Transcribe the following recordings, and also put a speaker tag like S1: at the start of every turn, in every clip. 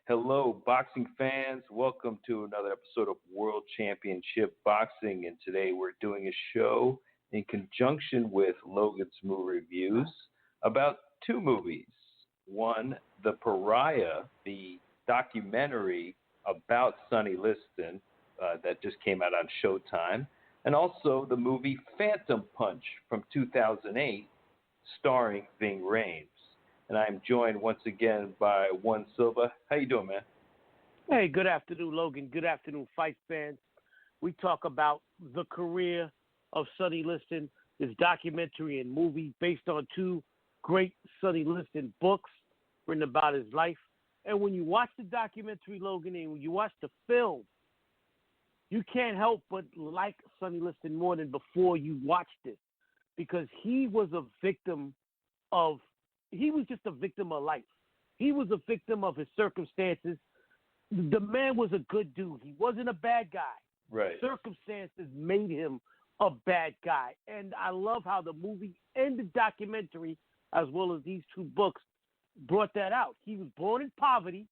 S1: Hello, boxing fans. Welcome to another episode of World Championship Boxing. And today we're doing a show in conjunction with Logan's Movie Reviews about two movies. One, The Pariah, the documentary about Sonny Liston that just came out on Showtime, and also the movie Phantom Punch from 2008, starring Ving Rhames. And I'm joined once again by Juan Silva. How you doing, man?
S2: Hey, good afternoon, Logan. Good afternoon, fight fans. We talk about the career of Sonny Liston, this documentary and movie based on two great Sonny Liston books written about his life. And when you watch the documentary, Logan, and when you watch the film, you can't help but like Sonny Liston more than before you watched it, because he was just a victim of life. He was a victim of his circumstances. The man was a good dude. He wasn't a bad guy.
S1: Right.
S2: Circumstances made him a bad guy. And I love how the movie and the documentary, as well as these two books, brought that out. He was born in poverty,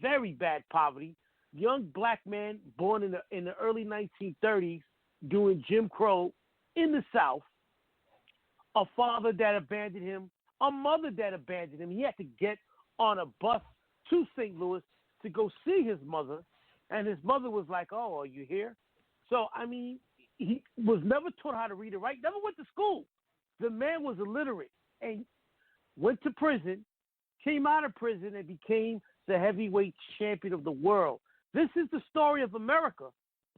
S2: very bad poverty, young black man born in the early 1930s doing Jim Crow in the South, a father that abandoned him, a mother that abandoned him. He had to get on a bus to St. Louis to go see his mother, and his mother was like, "Oh, are you here?" So, I mean, he was never taught how to read or write, never went to school. The man was illiterate and went to prison, came out of prison, and became the heavyweight champion of the world. This is the story of America,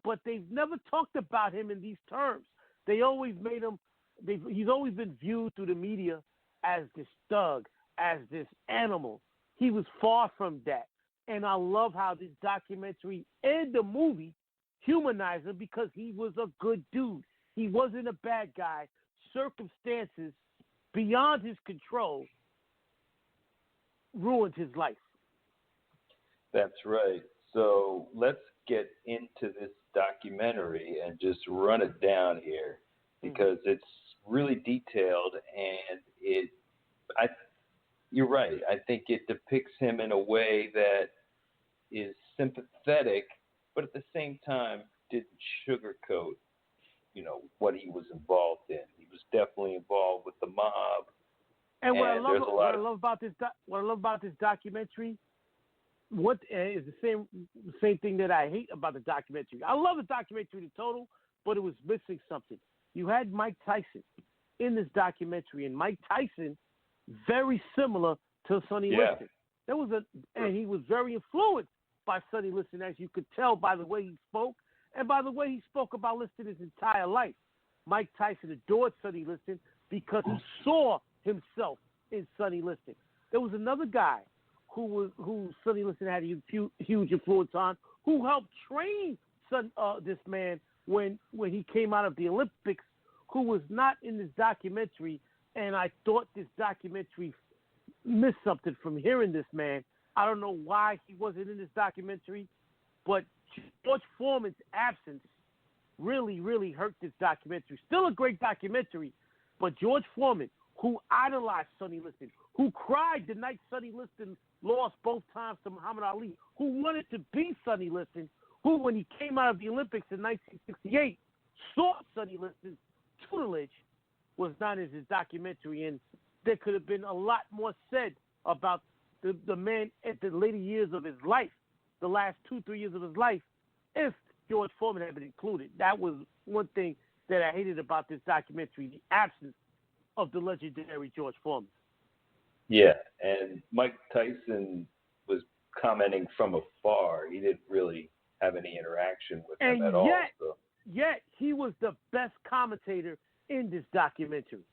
S2: but they've never talked about him in these terms. They always made him, he's always been viewed through the media as this thug, as this animal. He was far from that. And I love how this documentary and the movie humanize him, because he was a good dude. He wasn't a bad guy. Circumstances beyond his control ruined his life.
S1: That's right. So let's get into this documentary and just run it down here, because it's really detailed, and you're right. I think it depicts him in a way that is sympathetic, but at the same time didn't sugarcoat, what he was involved in. He was definitely involved with the mob.
S2: And what I love about this documentary, what is the same thing that I hate about the documentary. I love the documentary in total, but it was missing something. You had Mike Tyson in this documentary, and Mike Tyson, very similar to Sonny Liston. And he was very influenced by Sonny Liston, as you could tell by the way he spoke, and by the way he spoke about Liston his entire life. Mike Tyson adored Sonny Liston because he saw himself in Sonny Liston. There was another guy who Sonny Liston had a huge influence on, who helped train this man when he came out of the Olympics, who was not in this documentary. And I thought this documentary missed something from hearing this man. I don't know why he wasn't in this documentary, but George Foreman's absence really, really hurt this documentary. Still a great documentary, but George Foreman, who idolized Sonny Liston, who cried the night Sonny Liston lost both times to Muhammad Ali, who wanted to be Sonny Liston, who, when he came out of the Olympics in 1968, saw Sonny Liston's tutelage, was not in his documentary. And there could have been a lot more said about the man at the later years of his life, the last 2-3 years of his life, if George Foreman had been included. That was one thing that I hated about this documentary, the absence of the legendary George Foreman.
S1: Yeah, and Mike Tyson was commenting from afar. He didn't really have any interaction with him at all.
S2: Yet he was the best commentator in this documentary.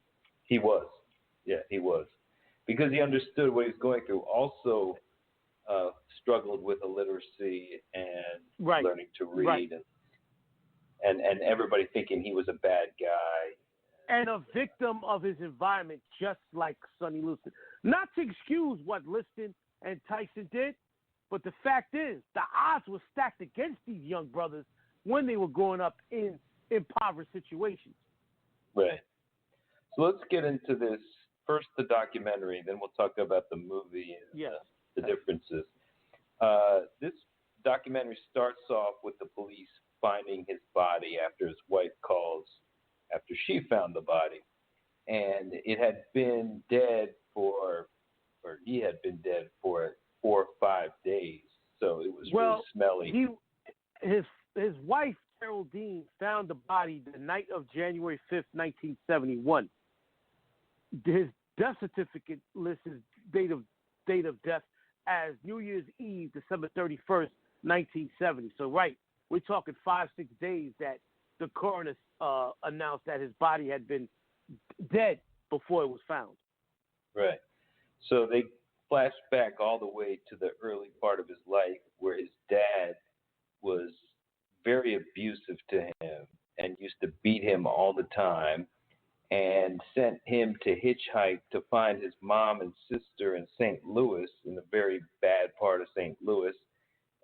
S1: He was. Yeah, he was. Because he understood what he was going through. Also struggled with illiteracy and learning to read. And everybody thinking he was a bad guy.
S2: And a victim of his environment, just like Sonny Liston. Not to excuse what Liston and Tyson did, but the fact is, the odds were stacked against these young brothers when they were growing up in impoverished situations.
S1: Right. So let's get into this. First, the documentary, then we'll talk about the movie and the differences. This documentary starts off with the police finding his body after his wife calls after she found the body. And it had been dead or he had been dead for 4 or 5 days. So it was really smelly.
S2: His wife, Geraldine, found the body the night of January 5th, 1971. His death certificate lists his date of death as New Year's Eve, December 31st, 1970. So, we're talking 5-6 days that the coroner announced that his body had been dead before it was found.
S1: Right. So they flash back all the way to the early part of his life where his dad was very abusive to him and used to beat him all the time and sent him to hitchhike to find his mom and sister in St. Louis, in a very bad part of St. Louis.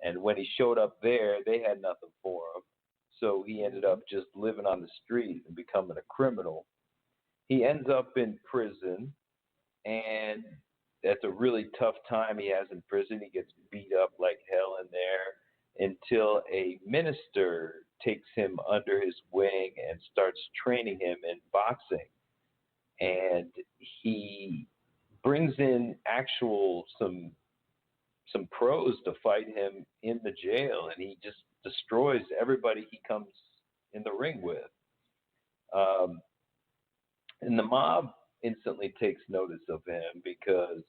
S1: And when he showed up there, they had nothing for him. So he ended up just living on the street and becoming a criminal. He ends up in prison, and that's a really tough time he has in prison. He gets beat up like hell in there until a minister takes him under his wing and starts training him in boxing. And he brings in some pros to fight him in the jail, and he just destroys everybody he comes in the ring with. And the mob instantly takes notice of him because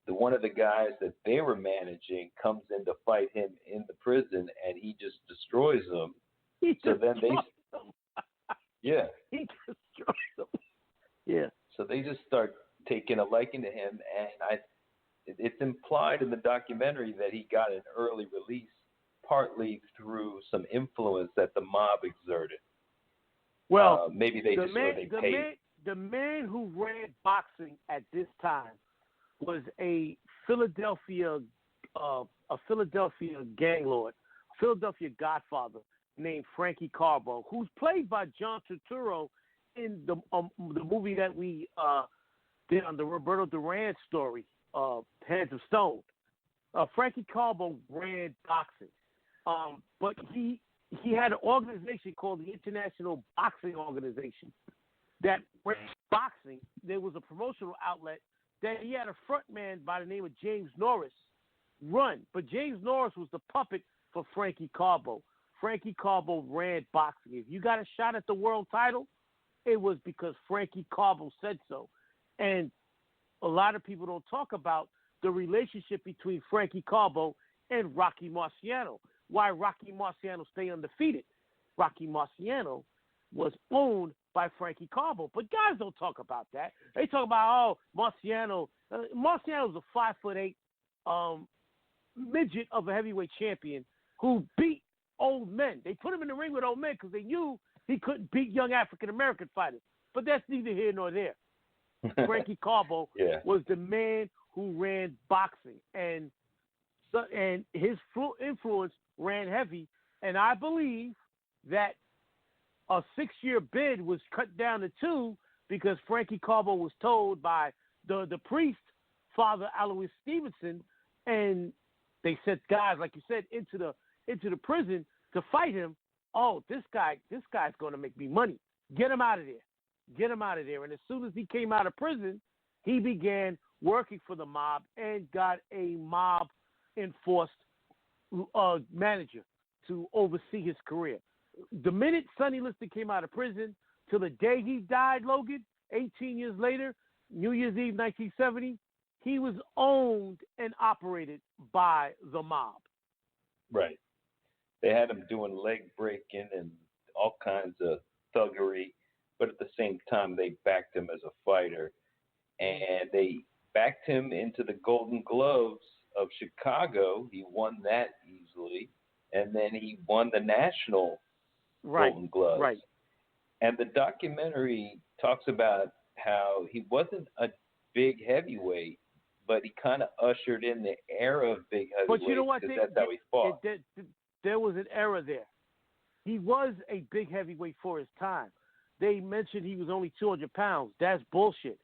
S1: one of the guys that they were managing comes in to fight him in the prison, and he just destroys them.
S2: He destroys them. Yeah.
S1: So they just start taking a liking to him, and it's implied in the documentary that he got an early release, partly through some influence that the mob exerted.
S2: Well,
S1: maybe they paid.
S2: The man who ran boxing at this time was a Philadelphia gang lord, Philadelphia godfather named Frankie Carbo, who's played by John Turturro in the movie that we did on the Roberto Duran story, Hands of Stone. Frankie Carbo ran boxing, but he had an organization called the International Boxing Organization that ran boxing. There was a promotional outlet that he had a front man by the name of James Norris run, but James Norris was the puppet for Frankie Carbo. Frankie Carbo ran boxing. If you got a shot at the world title, it was because Frankie Carbo said so. And a lot of people don't talk about the relationship between Frankie Carbo and Rocky Marciano. Why Rocky Marciano stay undefeated? Rocky Marciano was owned by Frankie Carbo. But guys don't talk about that. They talk about, Marciano. Marciano's a 5'8" midget of a heavyweight champion who beat old men. They put him in the ring with old men because they knew he couldn't beat young African-American fighters. But that's neither here nor there. Frankie Carbo was the man who ran boxing, and his influence ran heavy. And I believe that a 6-year bid was cut down to 2 because Frankie Carbo was told by the priest, Father Alois Stevenson, and they sent guys, like you said, into the prison to fight him. Oh, this guy's going to make me money. Get him out of there. Get him out of there. And as soon as he came out of prison, he began working for the mob and got a mob-enforced manager to oversee his career. The minute Sonny Liston came out of prison till the day he died, Logan, 18 years later, New Year's Eve, 1970, he was owned and operated by the mob.
S1: Right. They had him doing leg breaking and all kinds of thuggery, but at the same time, they backed him as a fighter. And they backed him into the Golden Gloves of Chicago. He won that easily. And then he won the national Golden Gloves.
S2: Right.
S1: And the documentary talks about how he wasn't a big heavyweight, but he kind of ushered in the era of big heavyweight.
S2: But you know what?
S1: That's how he fought.
S2: There was an era there. He was a big heavyweight for his time. They mentioned he was only 200 pounds. That's bullshit.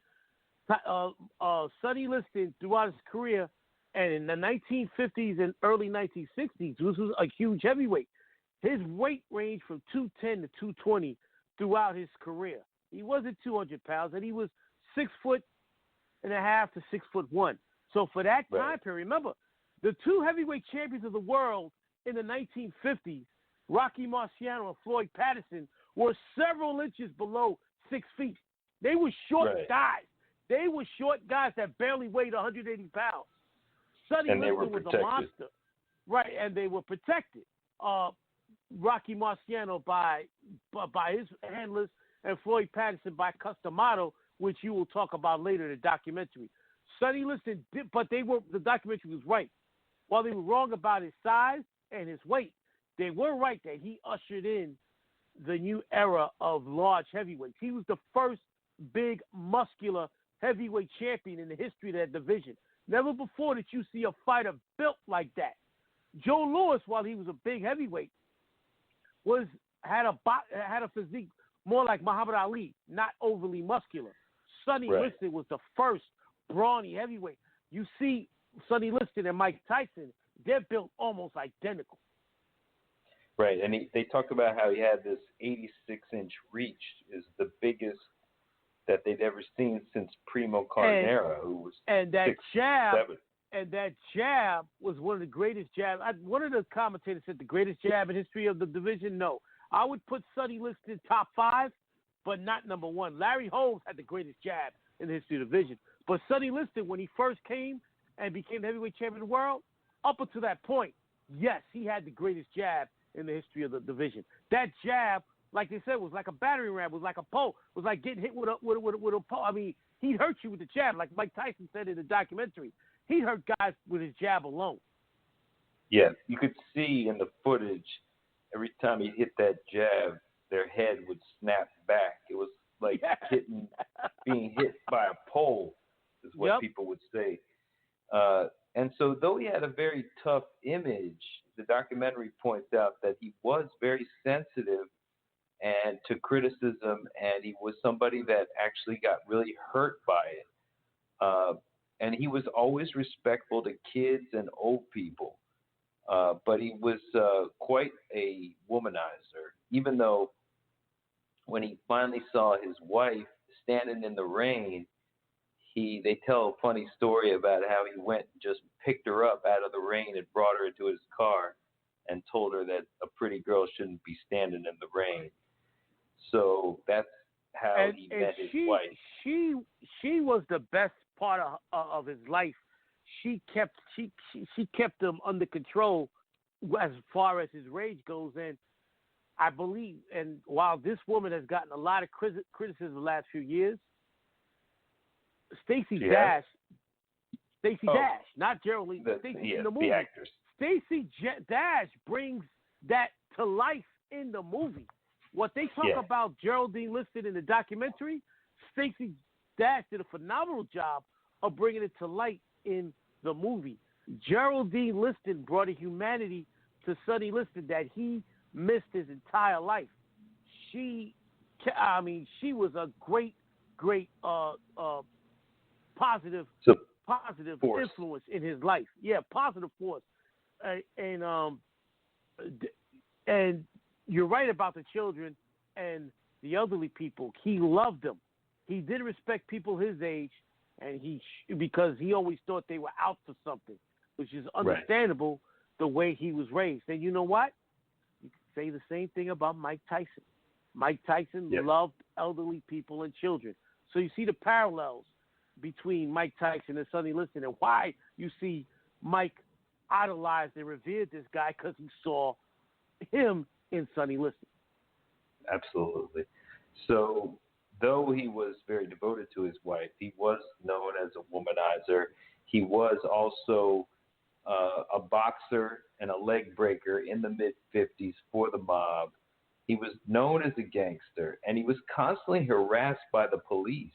S2: Sonny Liston, throughout his career, And in the 1950s and early 1960s, this was a huge heavyweight. His weight ranged from 210 to 220 throughout his career. He wasn't 200 pounds, and he was 6'1.5" to 6'1". So for that time period, remember, the two heavyweight champions of the world in the 1950s, Rocky Marciano and Floyd Patterson, were several inches below 6 feet. They were short guys. They were short guys that barely weighed 180 pounds. Sonny Liston was a monster. Right, and they were protected. Rocky Marciano by his handlers and Floyd Patterson by Customato, which you will talk about later in the documentary. Sonny Liston did, but the documentary was right. While they were wrong about his size and his weight, they were right that he ushered in the new era of large heavyweights. He was the first big, muscular heavyweight champion in the history of that division. Never before did you see a fighter built like that. Joe Louis, while he was a big heavyweight, had a physique more like Muhammad Ali, not overly muscular. Sonny Liston was the first brawny heavyweight. You see Sonny Liston and Mike Tyson, they're built almost identical.
S1: Right, and they talk about how he had this 86-inch reach, is the biggest that they'd ever seen since Primo Carnera, who was 6'7".
S2: And that jab was one of the greatest jabs. One of the commentators said the greatest jab in history of the division. No, I would put Sonny Liston top 5, but not number 1. Larry Holmes had the greatest jab in the history of the division. But Sonny Liston, when he first came and became the heavyweight champion of the world, up until that point, yes, he had the greatest jab in the history of the division. That jab, like they said, was like a battering ram, was like a pole, was like getting hit with a pole. I mean, he'd hurt you with the jab, like Mike Tyson said in the documentary. He hurt guys with his jab alone.
S1: Yeah, you could see in the footage, every time he hit that jab, their head would snap back. It was like being hit by a pole, is what people would say. And so though he had a very tough image, the documentary points out that he was very sensitive and to criticism, and he was somebody that actually got really hurt by it. And he was always respectful to kids and old people. But he was quite a womanizer, even though when he finally saw his wife standing in the rain, they tell a funny story about how he went and just picked her up out of the rain and brought her into his car and told her that a pretty girl shouldn't be standing in the rain. So that's how he met his wife.
S2: She was the best part of his life. She kept him under control as far as his rage goes. And I believe, and while this woman has gotten a lot of criticism the last few years, Stacey Dash, not Geraldine, Stacey in the movie.
S1: The actress.
S2: Stacey Dash brings that to life in the movie. What they talk about Geraldine Liston in the documentary, Stacey Dash did a phenomenal job of bringing it to light in the movie. Geraldine Liston brought a humanity to Sonny Liston that he missed his entire life. She was a great positive influence in his life. Yeah, positive force. And you're right about the children and the elderly people. He loved them. He did respect people his age, and because he always thought they were out for something, which is understandable the way he was raised. And you know what? You can say the same thing about Mike Tyson. Mike Tyson loved elderly people and children. So you see the parallels between Mike Tyson and Sonny Liston, and why you see Mike idolized and revered this guy, because he saw him in Sonny Liston.
S1: Absolutely. So though he was very devoted to his wife, he was known as a womanizer. He was also a boxer and a leg breaker in the mid-50s for the mob. He was known as a gangster, and he was constantly harassed by the police.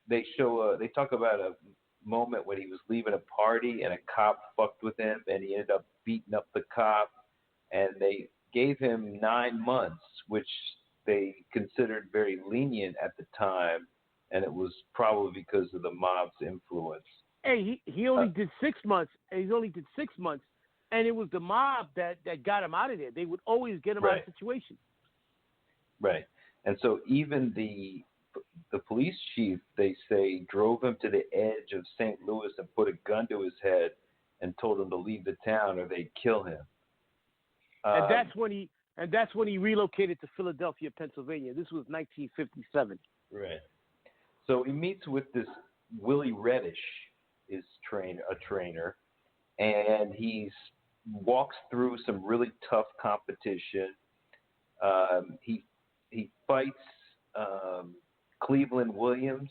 S1: They talk about a moment when he was leaving a party and a cop fucked with him, and he ended up beating up the cop, and they gave him 9 months, which they considered very lenient at the time, and it was probably because of the mob's influence.
S2: Hey, he only did 6 months, and he only did 6 months, and it was the mob that got him out of there. They would always get him out of situations.
S1: Right. And so even the police chief, they say, drove him to the edge of St. Louis and put a gun to his head and told him to leave the town or they'd kill him.
S2: And that's when he relocated to Philadelphia, Pennsylvania. This was 1957.
S1: Right. So he meets with this Willie Reddish, is a trainer, and he walks through some really tough competition. He fights Cleveland Williams,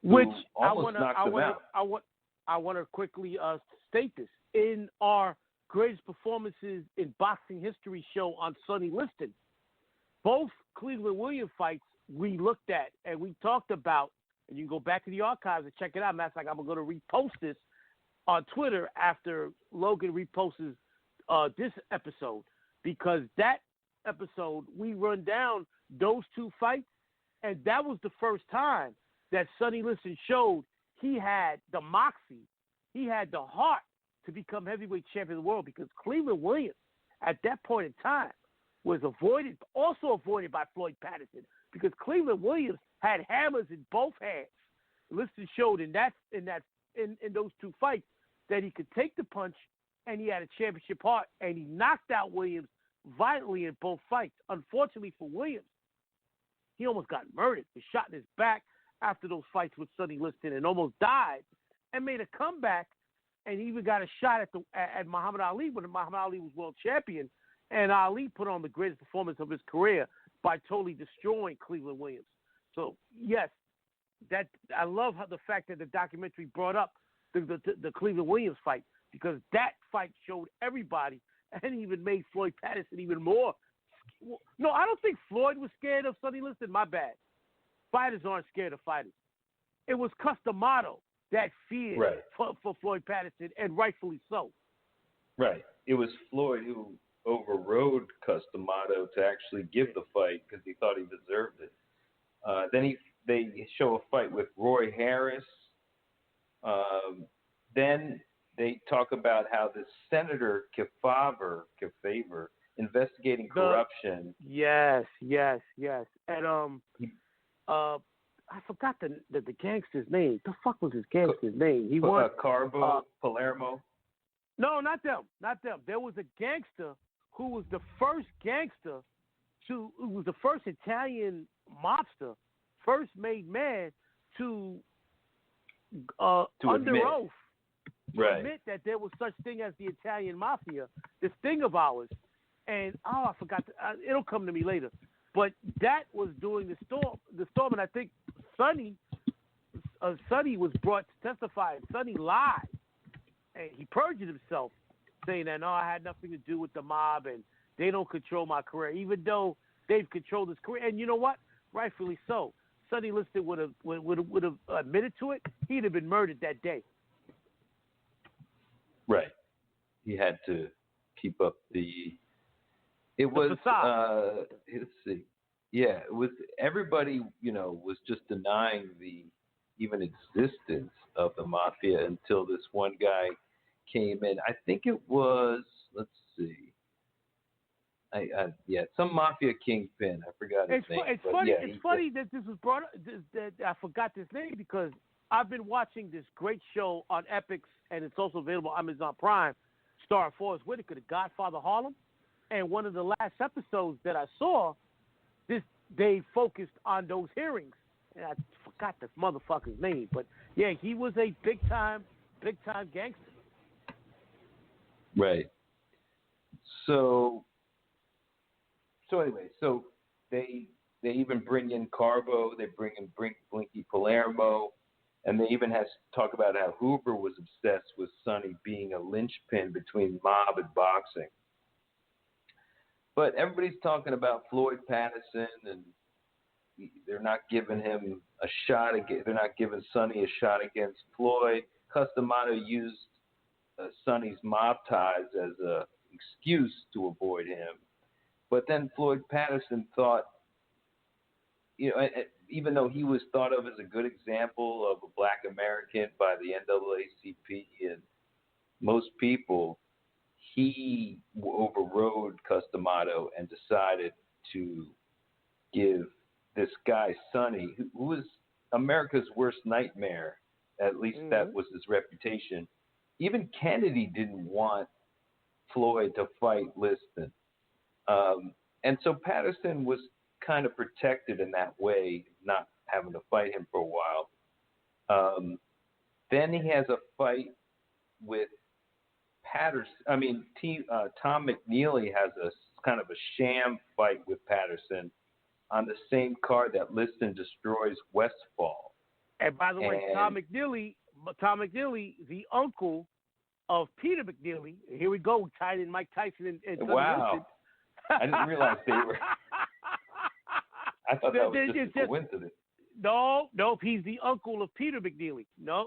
S2: which
S1: almost knocked him out.
S2: I want to quickly state this. In our greatest performances in boxing history show on Sonny Liston, both Cleveland Williams fights we looked at and we talked about, and you can go back to the archives and check it out. Matter of fact, I'm going to repost this on Twitter after Logan reposts this episode, because that episode we run down those two fights, and that was the first time that Sonny Liston showed he had the moxie, he had the heart to become heavyweight champion of the world, because Cleveland Williams at that point in time was also avoided by Floyd Patterson, because Cleveland Williams had hammers in both hands. Liston showed in those two fights that he could take the punch and he had a championship heart, and he knocked out Williams violently in both fights. Unfortunately for Williams, he almost got murdered. He shot in his back after those fights with Sonny Liston and almost died, and made a comeback, and he even got a shot at Muhammad Ali when Muhammad Ali was world champion, and Ali put on the greatest performance of his career by totally destroying Cleveland Williams. So yes, that I love the fact that the documentary brought up the Cleveland Williams fight, because that fight showed everybody, and even made Floyd Patterson even more. No, I don't think Floyd was scared of Sonny Liston. My bad. Fighters aren't scared of fighters. It was Customato that feared for Floyd Patterson, and rightfully so. Right.
S1: It was Floyd who overrode Customato to actually give the fight because he thought he deserved it. Then they show a fight with Roy Harris. Then they talk about how the Senator Kefauver investigating corruption.
S2: Yes. And I forgot the gangster's name. The fuck was his gangster's name? He won
S1: Palermo.
S2: No, not them. There was a gangster who was the first Italian mobster, first made man to under
S1: admit.
S2: oath admit that there was such thing as the Italian mafia, this thing of ours. And I forgot. It'll come to me later. But that was during the storm, and I think Sonny was brought to testify. Sonny lied, and he perjured himself, saying that, no, I had nothing to do with the mob, and they don't control my career, even though they've controlled his career. And you know what? Rightfully so. Sonny Liston would have admitted to it. He'd have been murdered that day.
S1: Right. He had to keep up the. It was. Let's see. Yeah, it was. Everybody, was just denying the even existence of the mafia until this one guy came in. I think it was. Let's see. Some mafia kingpin. I forgot his name.
S2: It's funny that this was brought up. That I forgot this name, because I've been watching this great show on Epix, and it's also available on Amazon Prime, starring Forrest Whitaker, The Godfather Harlem. And one of the last episodes that I saw, they focused on those hearings, and I forgot this motherfucker's name. But yeah, he was a big time gangster.
S1: Right. So anyway, they even bring in Carbo, they bring in Blinky Palermo, and they even talk about how Hoover was obsessed with Sonny being a linchpin between mob and boxing. But everybody's talking about Floyd Patterson, and they're not giving him a shot again. They're not giving Sonny a shot against Floyd. Customato used Sonny's mob ties as an excuse to avoid him. But then Floyd Patterson thought, even though he was thought of as a good example of a Black American by the NAACP and most people, he overrode Customato and decided to give this guy, Sonny, who was America's worst nightmare, at least that was his reputation. Even Kennedy didn't want Floyd to fight Liston. And so Patterson was kind of protected in that way, not having to fight him for a while. Then he has a fight with Patterson. I mean, Tom McNeely has a kind of a sham fight with Patterson on the same card that Liston destroys Westfall.
S2: And by the way, Tom McNeely, the uncle of Peter McNeely. Here we go, tied in Mike Tyson and Sonny Liston.
S1: I didn't realize they were. I thought that was just a coincidence.
S2: No, he's the uncle of Peter McNeely. No.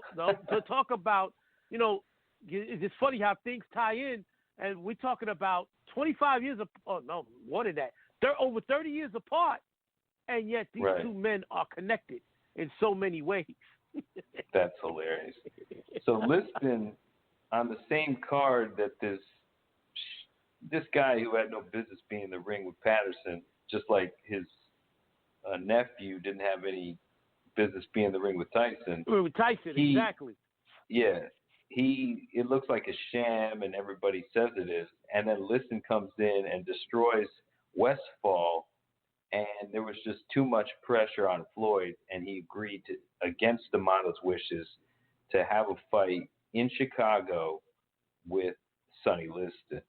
S2: To talk about, it's just funny how things tie in, and we're talking about 25 years of, oh no, more than that. They're over 30 years apart, and yet these two men are connected in so many ways.
S1: That's hilarious. So Liston, on the same card that this guy who had no business being in the ring with Patterson, just like his nephew didn't have any business being in the ring with Tyson.
S2: With Tyson, exactly.
S1: Yeah. It looks like a sham, and everybody says it is. And then Liston comes in and destroys Westfall, and there was just too much pressure on Floyd, and he agreed to, against D'Amato's wishes, to have a fight in Chicago with Sonny Liston.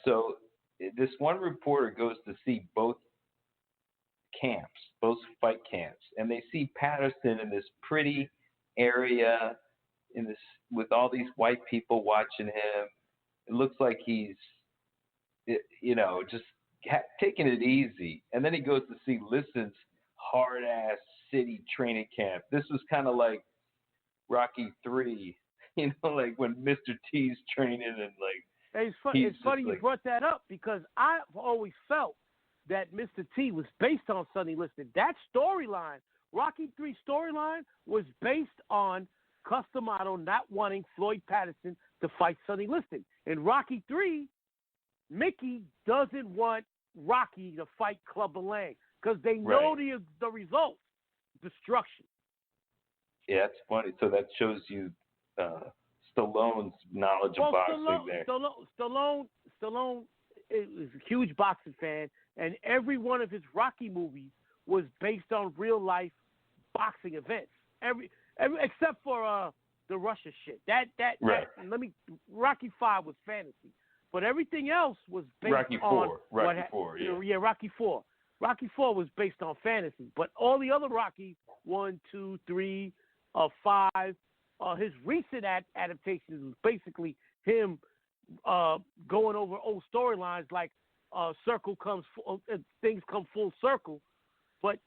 S1: So this one reporter goes to see both fight camps, and they see Patterson in this pretty area with all these white people watching him. It looks like he's, just taking it easy. And then he goes to see Liston's hard-ass city training camp. This was kind of like Rocky III, like when Mr. T's training and like.
S2: It's funny you brought that up, because I've always felt that Mr. T was based on Sonny Liston. That storyline, Rocky III storyline, was based on Customato not wanting Floyd Patterson to fight Sonny Liston. In Rocky III, Mickey doesn't want Rocky to fight Clubber Lang because they know the result, destruction.
S1: Yeah, it's funny. So that shows you Stallone's knowledge of boxing there.
S2: Stallone is a huge boxing fan, and every one of his Rocky movies was based on real life boxing events. Every except for the Russia shit. Rocky V was fantasy, but everything else was based on Rocky IV. Rocky IV was based on fantasy, but all the other Rockies, 1, 2, 3, 5. His recent adaptations was basically him going over old storylines like things come full circle, but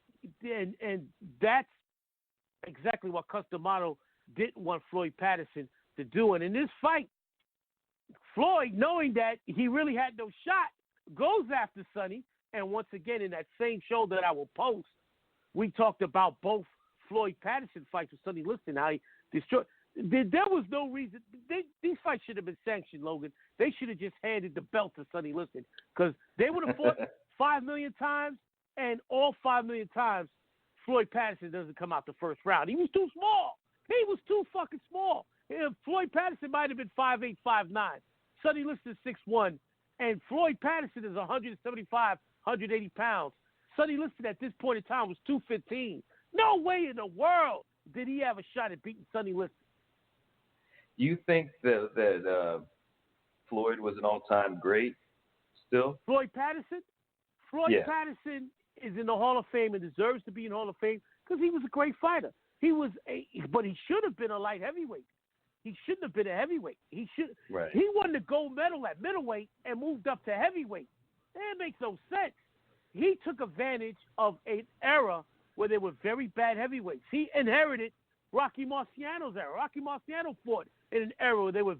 S2: and that's exactly what Customato didn't want Floyd Patterson to do. And in this fight, Floyd, knowing that he really had no shot, goes after Sonny. And once again, in that same show that I will post, we talked about both Floyd Patterson fights with Sonny Liston, how he destroyed. There was no reason. These fights should have been sanctioned, Logan. They should have just handed the belt to Sonny Liston, because they would have fought 5 million times, and all 5 million times, Floyd Patterson doesn't come out the first round. He was too small. He was too fucking small. Floyd Patterson might have been 5'8", 5'9". Sonny Liston is 6'1", and Floyd Patterson is 175, 180 pounds. Sonny Liston at this point in time was 215. No way in the world did he have a shot at beating Sonny Liston.
S1: You think that Floyd was an all-time great still?
S2: Floyd Patterson? Patterson is in the Hall of Fame and deserves to be in the Hall of Fame because he was a great fighter. But he should have been a light heavyweight. He shouldn't have been a heavyweight. He won the gold medal at middleweight and moved up to heavyweight. That makes no sense. He took advantage of an era where there were very bad heavyweights. He inherited Rocky Marciano's era. Rocky Marciano fought in an era where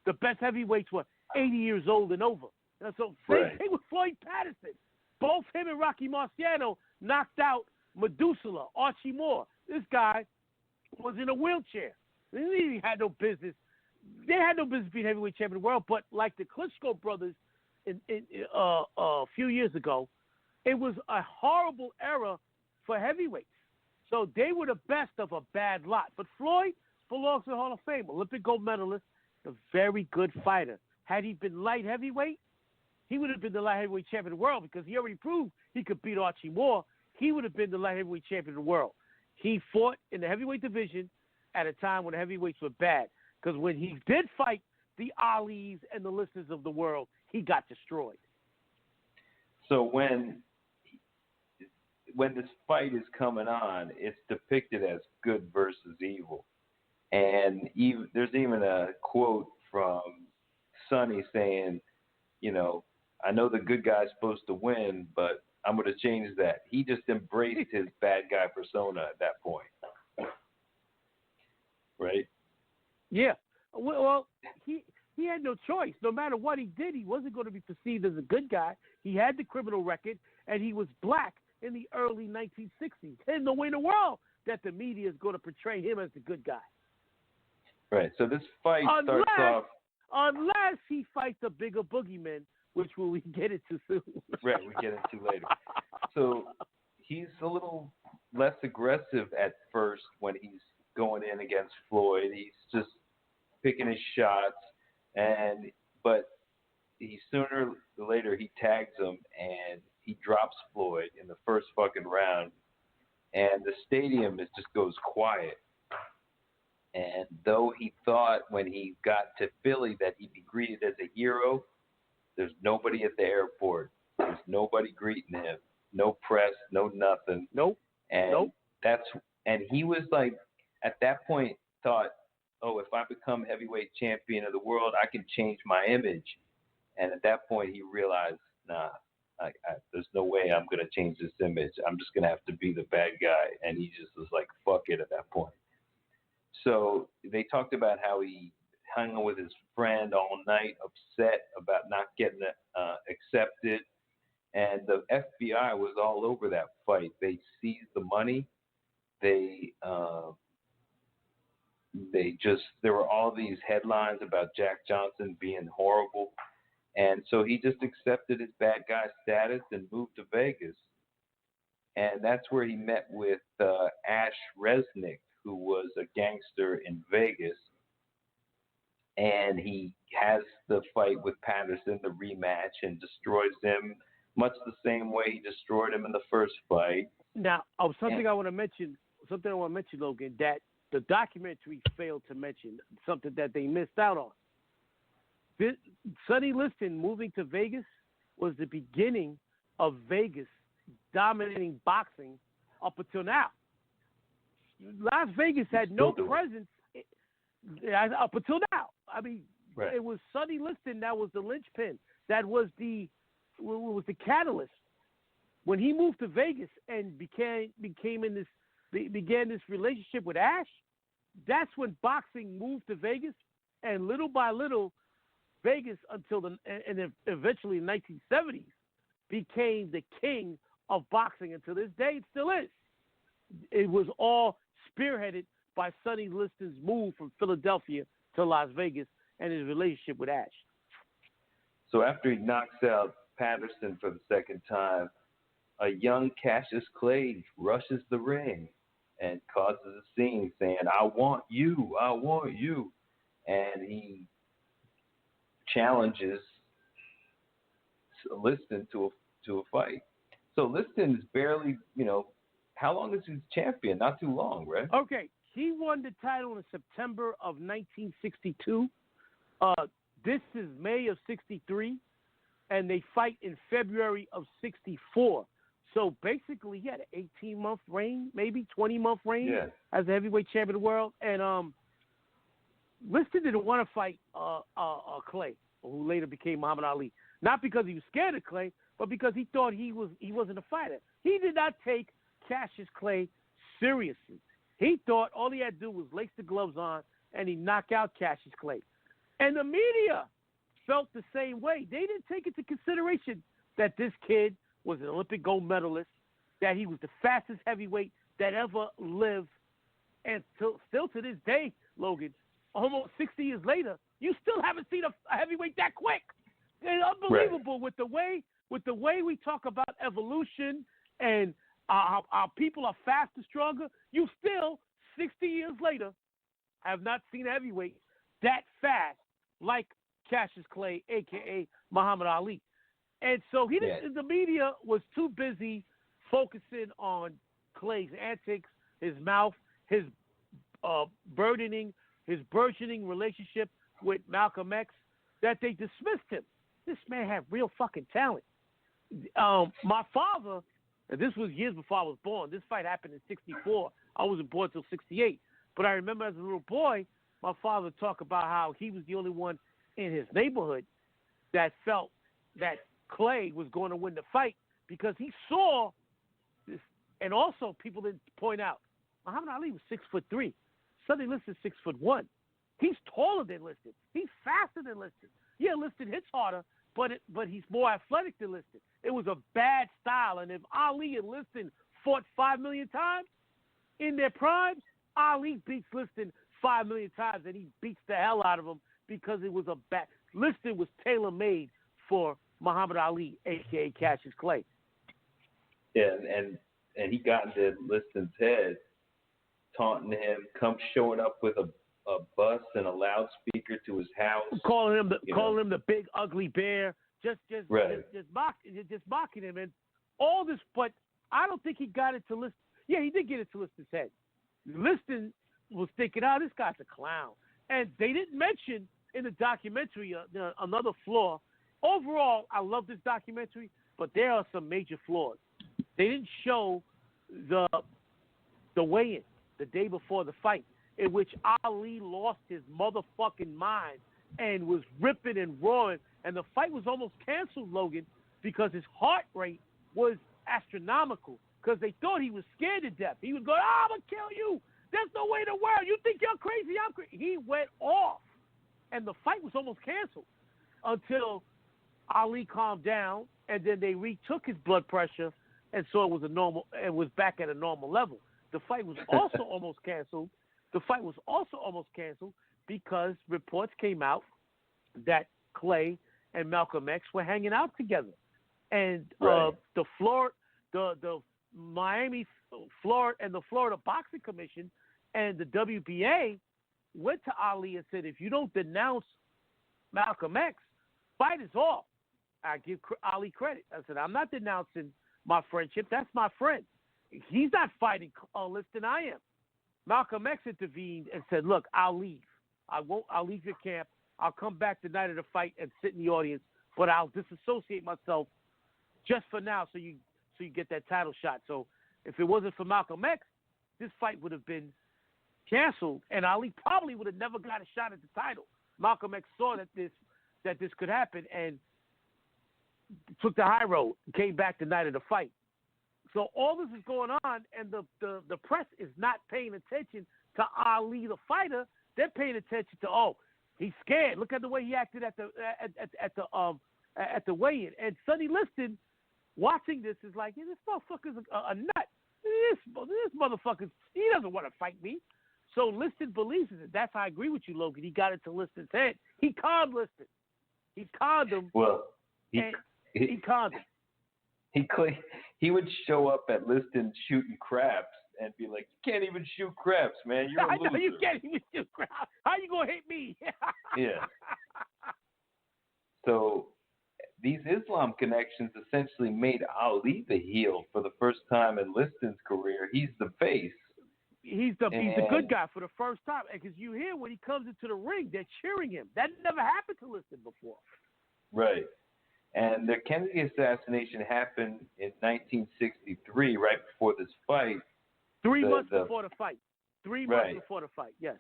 S2: the best heavyweights were 80 years old and over. And so same thing with Floyd Patterson. Both him and Rocky Marciano knocked out Medusa, Archie Moore. This guy was in a wheelchair. He had no business. They had no business being heavyweight champion of the world, but like the Klitschko brothers a few years ago, it was a horrible era for heavyweights. So they were the best of a bad lot. But Floyd belongs to the Hall of Fame, Olympic gold medalist, a very good fighter. Had he been light heavyweight, he would have been the light heavyweight champion of the world because he already proved he could beat Archie Moore. He would have been the light heavyweight champion of the world. He fought in the heavyweight division at a time when the heavyweights were bad. Because when he did fight the Alis and the Listons of the world, he got destroyed.
S1: So when this fight is coming on, it's depicted as good versus evil. And there's even a quote from Sonny saying, you know, I know the good guy's supposed to win, but I'm going to change that. He just embraced his bad guy persona at that point. Right?
S2: Yeah. Well, he had no choice. No matter what he did, he wasn't going to be perceived as a good guy. He had the criminal record, and he was black in the early 1960s. There's no way in the world that the media is going to portray him as the good guy.
S1: Right. So this fight starts off.
S2: Unless he fights a bigger boogeyman, which we get into soon.
S1: Right, we get into later. So he's a little less aggressive at first when he's going in against Floyd. He's just picking his shots, but he sooner or later he tags him and he drops Floyd in the first fucking round, and the stadium just goes quiet. And though he thought when he got to Philly that he'd be greeted as a hero, there's nobody at the airport. There's nobody greeting him. No press, no nothing.
S2: Nope.
S1: And he was like, at that point, thought, oh, if I become heavyweight champion of the world, I can change my image. And at that point, he realized, nah, there's no way I'm going to change this image. I'm just going to have to be the bad guy. And he just was like, fuck it at that point. So they talked about how he hung with his friend all night, upset about not getting accepted. And the FBI was all over that fight. They seized the money. There were all these headlines about Jack Johnson being horrible. And so he just accepted his bad guy status and moved to Vegas. And that's where he met with Ash Resnick, who was a gangster in Vegas. And he has the fight with Patterson, the rematch, and destroys him much the same way he destroyed him in the first fight.
S2: Now, something I want to mention, Logan, that the documentary failed to mention, something that they missed out on. Sonny Liston moving to Vegas was the beginning of Vegas dominating boxing up until now. Las Vegas had no presence up until now. I mean, right. It was Sonny Liston that was the linchpin. That was the catalyst. When he moved to Vegas and began this relationship with Ash, that's when boxing moved to Vegas, and little by little, Vegas and eventually in the 1970s became the king of boxing. And to this day, it still is. It was all spearheaded by Sonny Liston's move from Philadelphia to Las Vegas and his relationship with Ash.
S1: So after he knocks out Patterson for the second time, a young Cassius Clay rushes the ring and causes a scene saying, I want you. And he challenges Liston to a fight. So Liston is barely, how long is he champion? Not too long, right?
S2: Okay. He won the title in September of 1962. This is May of 63, and they fight in February of 64. So basically, he had an 18-month reign, maybe 20-month reign as the heavyweight champion of the world. And Liston didn't want to fight Clay, who later became Muhammad Ali. Not because he was scared of Clay, but because he thought he wasn't a fighter. He did not take Cassius Clay seriously. He thought all he had to do was lace the gloves on and he'd knock out Cassius Clay. And the media felt the same way. They didn't take into consideration that this kid was an Olympic gold medalist. that he was the fastest heavyweight that ever lived. And still to this day, Logan, almost 60 years later, you still haven't seen a heavyweight that quick. It's unbelievable with the way we talk about evolution and our people are faster, stronger. You still, 60 years later, have not seen a heavyweight that fast like Cassius Clay, a.k.a. Muhammad Ali. And so the media was too busy focusing on Clay's antics, his mouth, his burgeoning relationship with Malcolm X, that they dismissed him. This man had real fucking talent. My father, and this was years before I was born. This fight happened in '64. I wasn't born until '68. But I remember as a little boy, my father talked about how he was the only one in his neighborhood that felt that Clay was going to win the fight because he saw this. And also, people didn't point out, Muhammad Ali was 6'3". Sonny Liston 6'1". He's taller than Liston. He's faster than Liston. Yeah, Liston hits harder, but he's more athletic than Liston. It was a bad style, and if Ali and Liston fought 5 million times in their primes, Ali beats Liston 5 million times, and he beats the hell out of him because it was a bad. Liston was tailor-made for Muhammad Ali, a.k.a. Cassius Clay.
S1: Yeah, and he got into Liston's head, taunting him, showing up with a bus and a loudspeaker to his house,
S2: calling him the big ugly bear, just mocking him, and all this. But I don't think he got it to Liston. Yeah, he did get it to Liston's head. Liston was thinking, "Oh, this guy's a clown," and they didn't mention in the documentary another flaw. Overall, I love this documentary, but there are some major flaws. They didn't show the weigh-in the day before the fight, in which Ali lost his motherfucking mind and was ripping and roaring, and the fight was almost canceled, Logan, because his heart rate was astronomical, because they thought he was scared to death. He was going, I'm going to kill you. There's no way in the world. You think you're crazy? I'm crazy. He went off, and the fight was almost canceled until Ali calmed down, and then they retook his blood pressure and saw it was was back at a normal level. The fight was also almost canceled. The fight was also almost canceled because reports came out that Clay and Malcolm X were hanging out together, and the Miami, Florida, and the Florida Boxing Commission and the WBA went to Ali and said, if you don't denounce Malcolm X, fight is off. I give Ali credit. I said, I'm not denouncing my friendship. That's my friend. He's not fighting Liston. I am. Malcolm X intervened and said, look, I'll leave. I'll leave your camp. I'll come back the night of the fight and sit in the audience, but I'll disassociate myself just for now so you get that title shot. So if it wasn't for Malcolm X, this fight would have been canceled, and Ali probably would have never got a shot at the title. Malcolm X saw that this could happen and took the high road and came back the night of the fight. So all this is going on, and the press is not paying attention to Ali, the fighter. They're paying attention to, he's scared. Look at the way he acted at the weigh-in. And Sonny Liston, watching this, is like, this motherfucker's a nut. This motherfucker, he doesn't want to fight me. So Liston believes it. That's how I agree with you, Logan. He got it to Liston's head. He conned Liston. He conned him.
S1: Well, he
S2: conned him.
S1: He would show up at Liston shooting craps and be like, you can't even shoot craps, man. You're a loser.
S2: I know you can't even shoot craps. How you going to hit me?
S1: Yeah. So these Islam connections essentially made Ali the heel for the first time in Liston's career. He's the face.
S2: He's the good guy for the first time. Because you hear when he comes into the ring, they're cheering him. That never happened to Liston before.
S1: Right. And the Kennedy assassination happened in 1963, right before this fight.
S2: 3 months before the fight. 3 months before the fight, yes.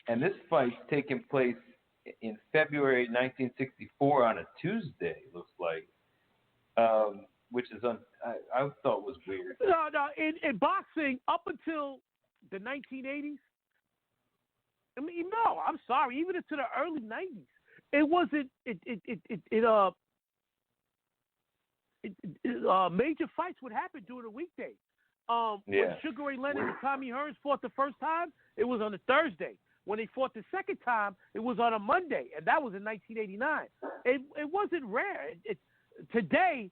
S1: And this fight's taking place in February 1964 on a Tuesday, looks like, which is I thought was weird.
S2: No, in boxing, up until the 1980s, I mean, no, I'm sorry, even into the early 90s, it wasn't, major fights would happen during the weekday. When Sugar Ray Leonard and Tommy Hearns fought the first time, it was on a Thursday. When they fought the second time, it was on a Monday, and that was in 1989. It wasn't rare. Today,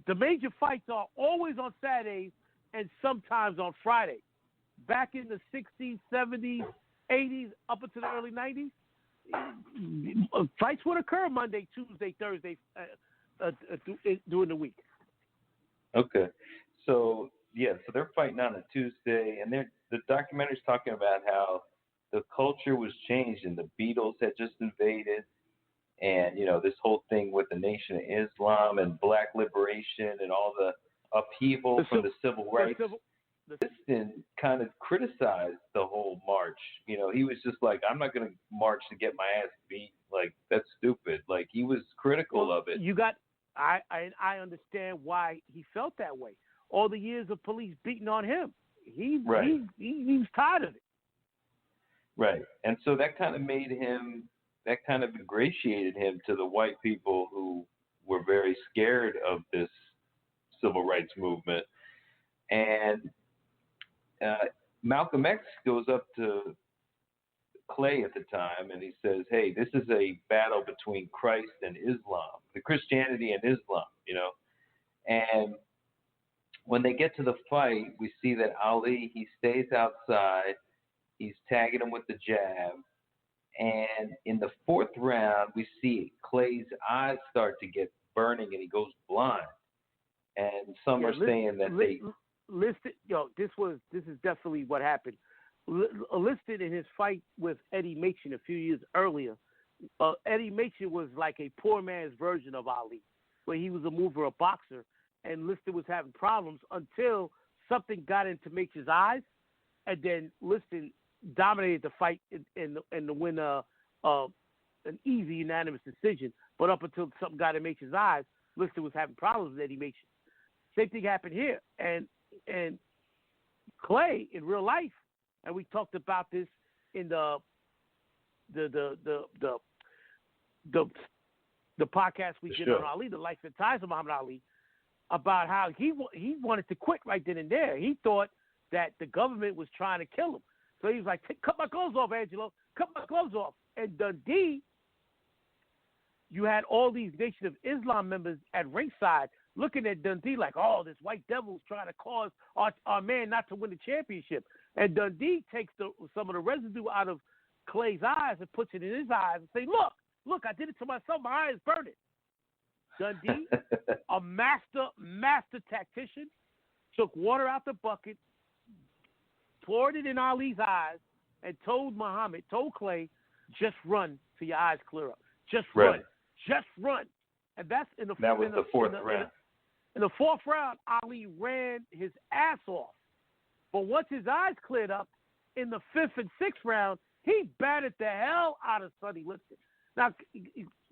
S2: the major fights are always on Saturdays and sometimes on Friday. Back in the 60s, 70s, 80s, up into the early 90s, fights would occur Monday, Tuesday, Thursday during the week.
S1: Okay. So they're fighting on a Tuesday, and the documentary's talking about how the culture was changed, and the Beatles had just invaded, and this whole thing with the Nation of Islam and Black liberation and all the upheaval from the civil rights. Liston kind of criticized the whole march. He was just like, I'm not going to march to get my ass beat. Like, that's stupid. Like, he was critical of it.
S2: I understand why he felt that way. All the years of police beating on him, he was tired of it.
S1: Right. And so that kind of ingratiated him to the white people who were very scared of this civil rights movement. And Malcolm X goes up to Clay at the time, and he says, hey, this is a battle between Christ and Islam, the Christianity and Islam, And when they get to the fight, we see that Ali, he stays outside. He's tagging him with the jab. And in the fourth round, we see Clay's eyes start to get burning, and he goes blind. And some are saying that this is definitely what happened. Liston in his fight with Eddie Machen a few years earlier, Eddie Machen was like a poor man's version of Ali, where he was a mover, a boxer, and Liston was having problems until something got into Machen's eyes, and then Liston dominated the fight and to win an easy unanimous decision. But up until something got in Machen's eyes, Liston was having problems with Eddie Machen. Same thing happened here, and Clay in real life, and we talked about this in the podcast we did on Ali, The Life and Times of Muhammad Ali, about how he wanted to quit right then and there. He thought that the government was trying to kill him. So he was like, cut my clothes off, Angelo. Cut my clothes off. And Dundee, you had all these Nation of Islam members at ringside looking at Dundee like, oh, this white devil's trying to cause our man not to win the championship. And Dundee takes some of the residue out of Clay's eyes and puts it in his eyes and say, look, I did it to myself. My eye is burning. Dundee, a master tactician, took water out the bucket, poured it in Ali's eyes, and told Clay, just run till your eyes clear up. Just run. Just run. And that's in the fourth round. In the fourth round, Ali ran his ass off. But once his eyes cleared up, in the fifth and sixth round, he battered the hell out of Sonny Liston. Now,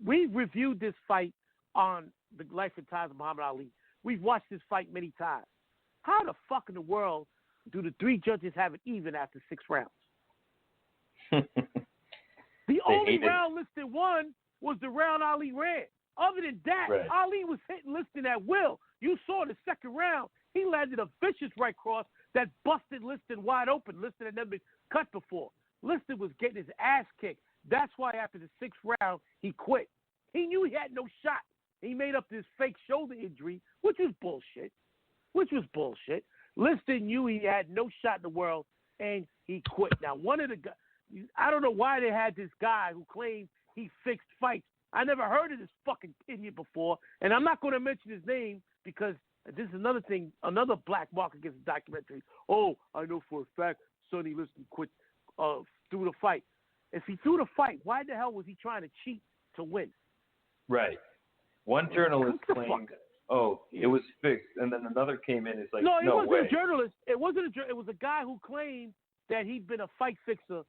S1: we reviewed this fight on The Life and Times of Muhammad Ali. We've watched this fight many times. How the fuck in the world do the three judges have it even after 6 rounds? The only round Liston won was the round Ali ran. Other than that, Ali was hitting Liston at will. You saw in the second round, he landed a vicious right cross that busted Liston wide open. Liston had never been cut before. Liston was getting his ass kicked. That's why after the 6th round, he quit. He knew he had no shot. He made up this fake shoulder injury, which was bullshit. Liston knew he had no shot in the world, and he quit. Now, one of the guys, I don't know why they had this guy who claimed he fixed fights. I never heard of this fucking idiot before, and I'm not going to mention his name because this is another thing, another black mark against the documentary. Oh, I know for a fact Sonny Liston quit through the fight. If he threw the fight, why the hell was he trying to cheat to win? Right. One journalist claimed, it was fixed, and then another came in and it's like,
S2: no
S1: wasn't way.
S2: A journalist. It wasn't it was a guy who claimed that he'd been a fight fixer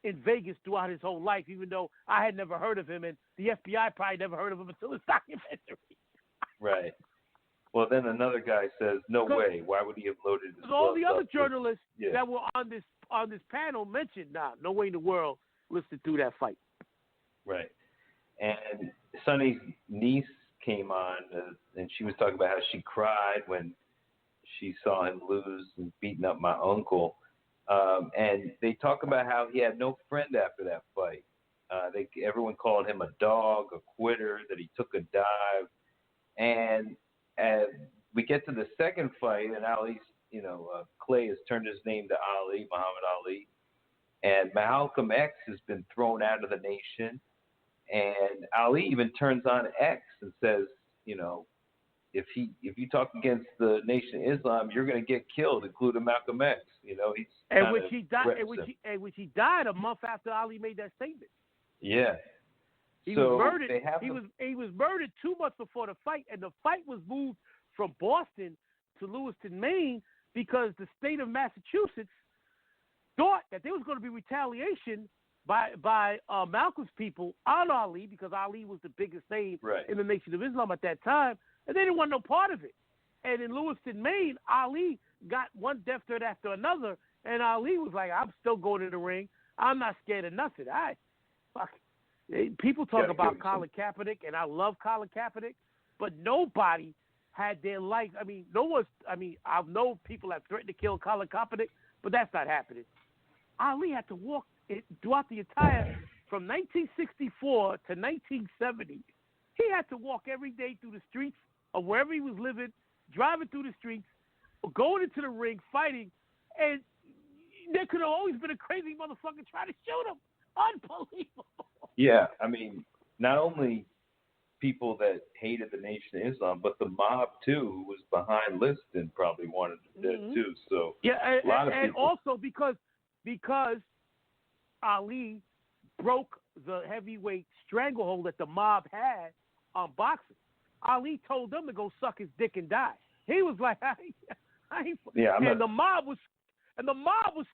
S2: in Vegas throughout his whole life, even though I had never heard of him, and the FBI probably never heard of him until this documentary.
S1: Right. Well, then another guy says, no way. Why would he have loaded his
S2: all the other journalists that were on this panel mentioned, no way in the world Liston through that fight.
S1: Right. And Sonny's niece came on, and she was talking about how she cried when she saw him lose and beating up my uncle. And they talk about how he had no friend after that fight. Everyone called him a dog, a quitter, that he took a dive. And we get to the second fight, and Ali's, Clay has turned his name to Ali, Muhammad Ali. And Malcolm X has been thrown out of the nation. And Ali even turns on X and says, if you talk against the Nation of Islam, you're going to get killed, including Malcolm X. He's
S2: which he died a month after Ali made that statement.
S1: Yeah.
S2: He was murdered. He was murdered 2 months before the fight, and the fight was moved from Boston to Lewiston, Maine, because the state of Massachusetts thought that there was going to be retaliation by Malcolm's people on Ali, because Ali was the biggest name in the Nation of Islam at that time, and they didn't want no part of it. And in Lewiston, Maine, Ali got one death threat after another, and Ali was like, I'm still going to the ring. I'm not scared of nothing. People talk about Colin Kaepernick, and I love Colin Kaepernick, but nobody had their life. I know people have threatened to kill Colin Kaepernick, but that's not happening. Ali had to walk throughout the entire, from 1964 to 1970, he had to walk every day through the streets of wherever he was living, driving through the streets, going into the ring, fighting, and there could have always been a crazy motherfucker trying to shoot him. Unbelievable. Yeah,
S1: not only people that hated the Nation of Islam, but the mob too, who was behind Liston, probably wanted him dead too. So
S2: a lot of people.
S1: And
S2: also because Ali broke the heavyweight stranglehold that the mob had on boxing. Ali told them to go suck his dick and die. He was like, and the mob was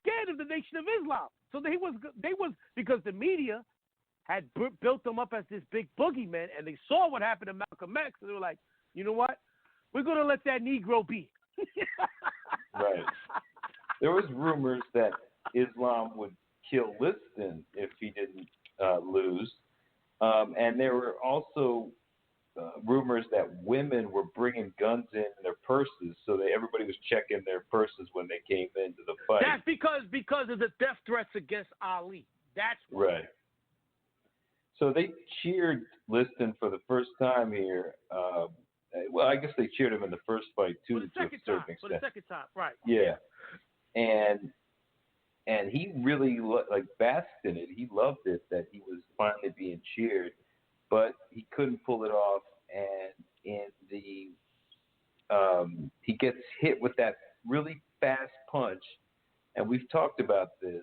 S2: scared of the Nation of Islam. So they was because the media had built them up as this big boogeyman, and they saw what happened to Malcolm X, and they were like, you know what? We're going to let that Negro be.
S1: Right. There was rumors that Islam would kill Liston if he didn't lose. And there were also rumors that women were bringing guns in their purses, so that everybody was checking their purses when they came into the fight.
S2: That's because of the death threats against Ali. That's why.
S1: Right. So they cheered Liston for the first time here. Well, I guess they cheered him in the first fight too, to a certain extent.
S2: For the second time, right?
S1: Yeah. And he really basked in it. He loved it that he was finally being cheered, but he couldn't pull it off. And in the he gets hit with that really fast punch, and we've talked about this.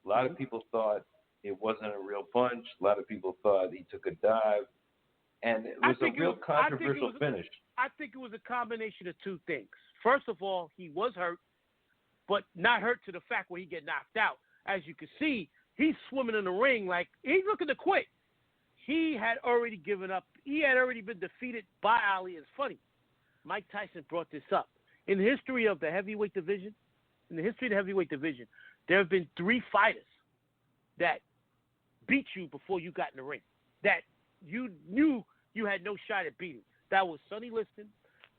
S1: A lot of people thought it wasn't a real punch. A lot of people thought he took a dive, and it was a real controversial finish.
S2: I think it was a combination of two things. First of all, he was hurt, but not hurt to the fact where he get knocked out. As you can see, he's swimming in the ring like he's looking to quit. He had already given up. He had already been defeated by Ali. It's funny. Mike Tyson brought this up. In the history of the heavyweight division, there have been 3 fighters that beat you before you got in the ring, that you knew you had no shot at beating. That was Sonny Liston,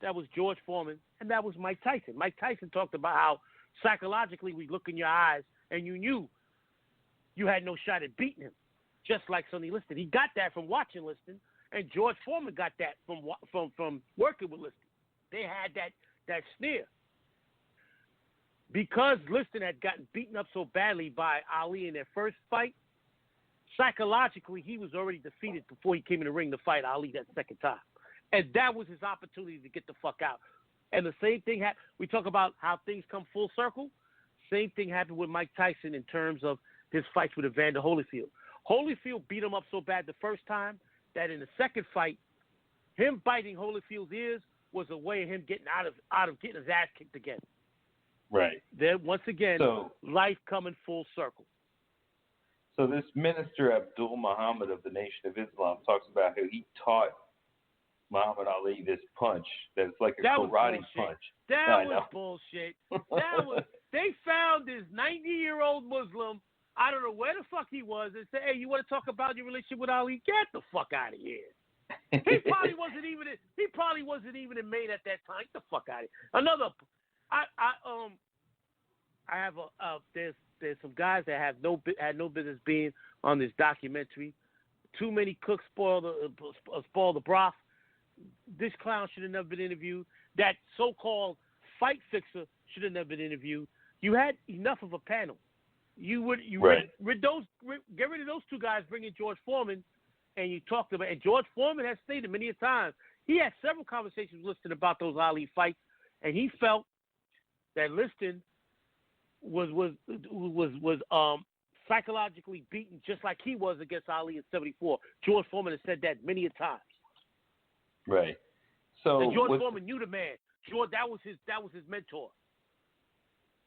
S2: that was George Foreman, and that was Mike Tyson. Mike Tyson talked about how psychologically we look in your eyes and you knew you had no shot at beating him, just like Sonny Liston. He got that from watching Liston, and George Foreman got that from working with Liston. They had that sneer. Because Liston had gotten beaten up so badly by Ali in their first fight, psychologically he was already defeated before he came in the ring to fight Ali that second time. And that was his opportunity to get the fuck out. And the same thing happened. We talk about how things come full circle. Same thing happened with Mike Tyson in terms of his fights with Evander Holyfield. Holyfield beat him up so bad the first time that in the second fight, him biting Holyfield's ears was a way of him getting out of getting his ass kicked again.
S1: Right.
S2: Then once again, life coming full circle.
S1: So this minister Abdul Muhammad of the Nation of Islam talks about how he taught Muhammad Ali this punch that's like a karate punch.
S2: That was bullshit. They found this 90-year-old Muslim, I don't know where the fuck he was, and said, hey, you want to talk about your relationship with Ali? Get the fuck out of here. He probably wasn't even in Maine at that time. Get the fuck out of here. I have there's some guys that had no business being on this documentary. Too many cooks spoil the broth. This clown should have never been interviewed. That so-called fight fixer should have never been interviewed. You had enough of a panel. Get rid of those two guys. Bring in George Foreman, and you talked about. And George Foreman has stated many a time he had several conversations with Liston about those Ali fights, and he felt that Liston was psychologically beaten just like he was against Ali in '74. George Foreman has said that many a times.
S1: Right. So
S2: and George Foreman knew the man. George, that was his mentor.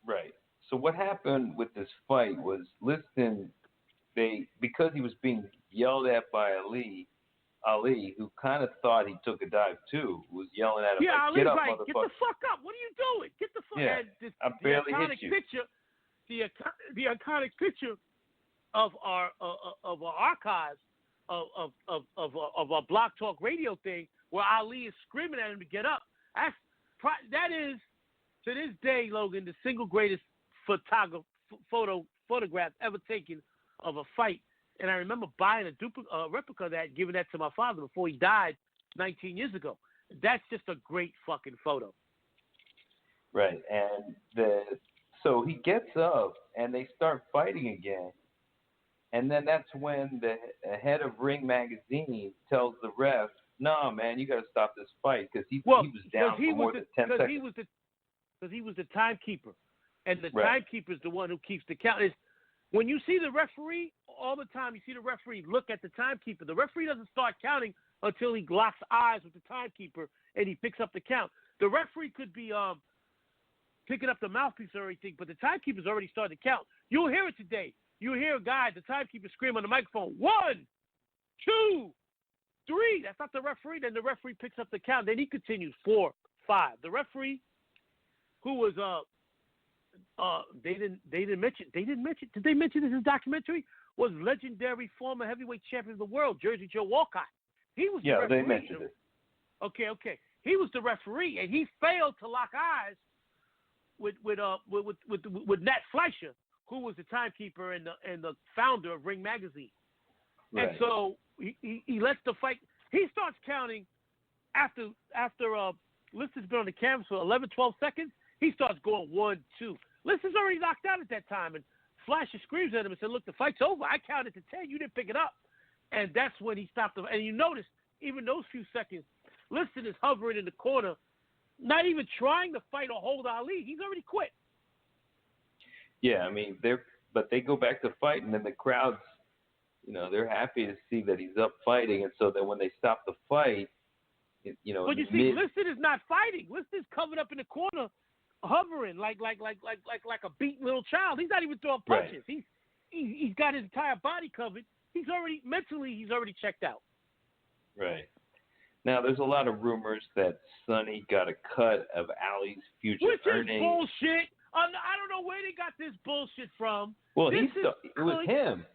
S1: Right. So what happened with this fight was Liston, because he was being yelled at by Ali, who kind of thought he took a dive too, was yelling at him
S2: Ali's
S1: "Get up,
S2: like,
S1: motherfucker!
S2: Get the fuck up! What are you doing? Get the fuck!"
S1: Yeah, I barely hit you.
S2: The iconic picture of our archives of our Block Talk Radio thing, where Ali is screaming at him to get up. That is, to this day, Logan, the single greatest photograph ever taken of a fight. And I remember buying a replica of that, giving that to my father before he died 19 years ago. That's just a great fucking photo.
S1: Right, and so he gets up and they start fighting again. And then that's when the head of Ring magazine tells the ref, "No, man, you got to stop this fight," because he was down for more than 10 seconds.
S2: Because he was the timekeeper, and the timekeeper is the one who keeps the count. When you see the referee all the time, you see the referee look at the timekeeper. The referee doesn't start counting until he locks eyes with the timekeeper and he picks up the count. The referee could be picking up the mouthpiece or anything, but the timekeeper's already started to count. You'll hear it today. You'll hear a guy, the timekeeper, scream on the microphone, 1, 2, 3. That's not the referee. Then the referee picks up the count. Then he continues, 4, 5. The referee, who was they didn't mention. Did they mention this in the documentary? Was legendary former heavyweight champion of the world, Jersey Joe Walcott. He was the referee.
S1: They mentioned it.
S2: Okay. He was the referee, and he failed to lock eyes with Nat Fleischer, who was the timekeeper and the founder of Ring magazine. Right. And so he lets the fight. He starts counting after Liston's been on the canvas for 11, 12 seconds. He starts going 1, 2. Liston's already knocked out at that time, and Fleischer screams at him and said, "Look, the fight's over. I counted to 10. You didn't pick it up." And that's when he stopped. And you notice, even those few seconds, Liston is hovering in the corner, not even trying to fight or hold Ali. He's already quit.
S1: Yeah, I mean, they go back to fight, and then the crowd's, they're happy to see that he's up fighting, and so then when they stop the fight,
S2: But you see, Liston is not fighting. Liston's covered up in the corner, hovering like a beaten little child. He's not even throwing punches. Right. He's got his entire body covered. He's already checked out. Right.
S1: Now, there's a lot of rumors that Sonny got a cut of Ali's future earnings.
S2: Which is bullshit. I don't know where they got this bullshit from.
S1: Well, it was him.